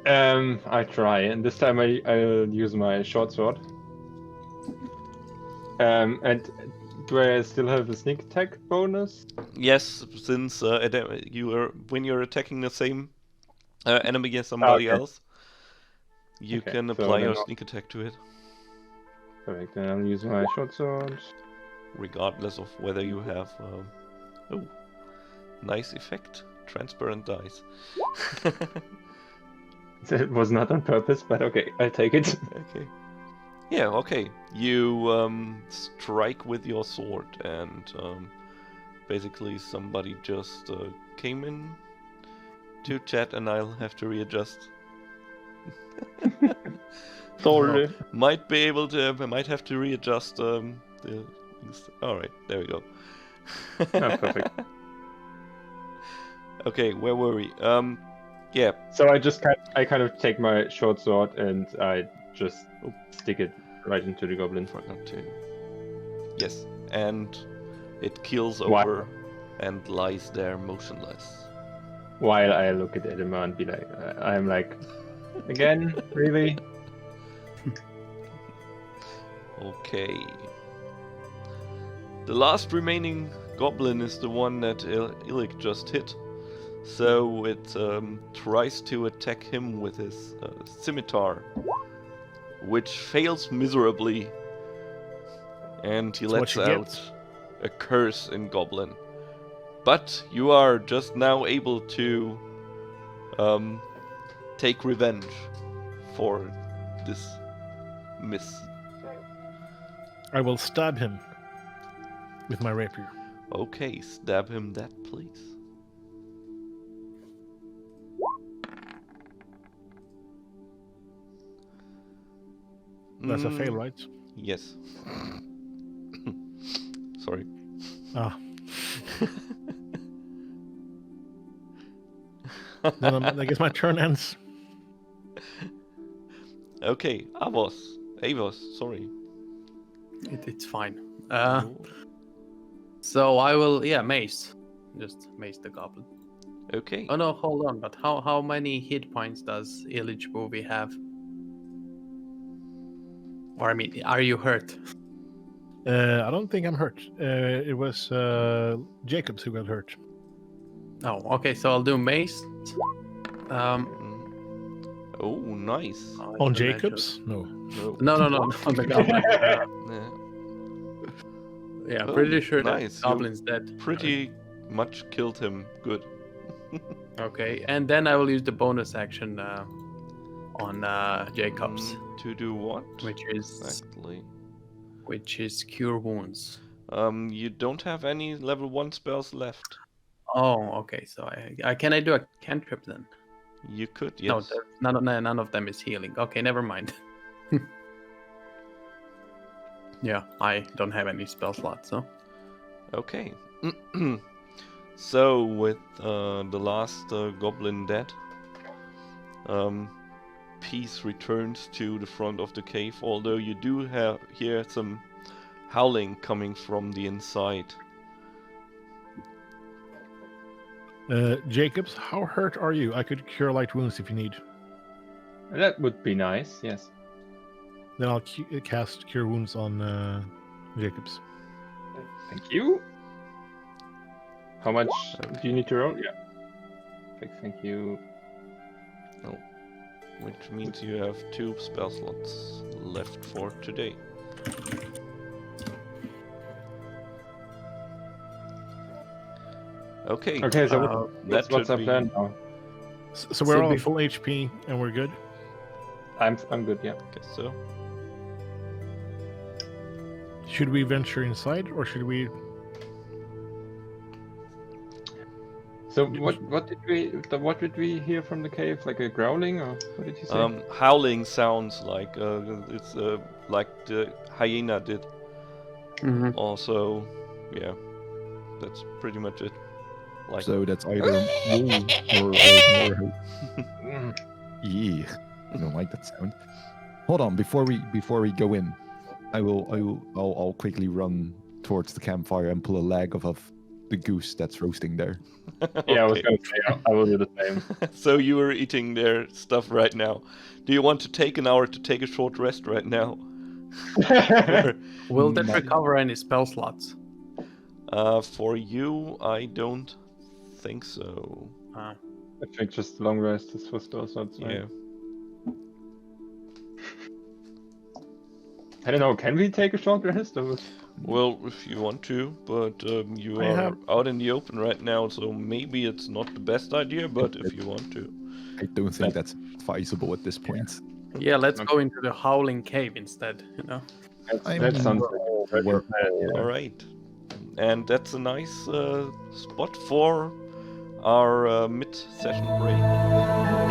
I try, and this time I'll use my short sword. And do I still have a sneak attack bonus? Yes, since when you're attacking the same enemy as somebody Okay. else, you Okay, can so apply then your I'll- sneak attack to it, Correct, then I'll use my short sword. regardless of whether you have. Oh, nice effect! Transparent dice. It was not on purpose, but okay, I'll take it. Okay. Yeah, okay. You strike with your sword, and basically somebody just came in to chat, and I'll have to readjust. Sorry. Might be able to. I might have to readjust the. All right, there we go. Oh, perfect. Okay, where were we? Yeah. So I kind of take my short sword and I just stick it right into the goblin. Forgot to. Yes, and it keels Why? over and lies there motionless. While I look at Edema and be like, I'm like, again, really? Okay. The last remaining goblin is the one that Illic just hit. So it tries to attack him with his scimitar, which fails miserably. And he That's lets what you out get. a curse in goblin. But you are just now able to take revenge for this miss. I will stab him with my rapier. Okay, stab him that, please. That's a fail, Mm, right? Yes. Sorry. Ah. Then I guess my turn ends. Okay, Avos, sorry. It's fine. Oh, So I will, mace. Just mace the goblin. okay. Oh no, hold on. But how many hit points does Illich Movie have? Or I mean, are you hurt? I don't think I'm hurt. It was Jacobs who got hurt. Oh, okay. So I'll do mace. Oh, nice. On Jacobs? No. No. No, on the goblin. Yeah, Yeah, Oh, pretty sure nice. that goblin's dead. pretty much killed him. Good. Okay, and then I will use the bonus action on Jacobs, To do what? which Exactly. is cure wounds. You don't have any level 1 spells left. Oh, okay. So I can I do a cantrip then? You could, No, yes. none of them is healing. Okay, never mind. Yeah, I don't have any spell slots, so. Okay. So, with the last goblin dead, peace returns to the front of the cave, although you do hear some howling coming from the inside. Jacobs, how hurt are you? I could cure light wounds if you need. That would be nice, yes. Then I'll cast cure wounds on Jacobs. Thank you. How much do you need to roll? Yeah. Thank you. Which means you have 2 spell slots left for today. Okay. Okay, so that what's should our be- plan now? So we're So all at bef- full HP and we're good. I'm good, yeah. Guess so. Should we venture inside or should we? So what did we hear from the cave? Like a growling, or what did you say? Howling sounds like it's like the hyena did. Mhm. Also, yeah, that's pretty much it. Like, So that's either wool or more. Yeah, I don't like that sound. Hold on, before we go in, I'll quickly run towards the campfire and pull a leg off of the goose that's roasting there. Yeah, I was okay. gonna say I will do the same. So you are eating their stuff right now. Do you want to take an hour to take a short rest right now? Will that No. recover any spell slots? For you, I don't think so. Ah. I think just long rest is for spell slots. Right? Yeah. I don't know. Can we take a short rest? Or... Well, if you want to, but you I are have- out in the open right now, so maybe it's not the best idea, but if you want to. I don't think that's advisable at this point. Yeah, let's go into the Howling Cave instead, you know? That sounds like We're- Alright. And that's a nice spot for our mid-session break.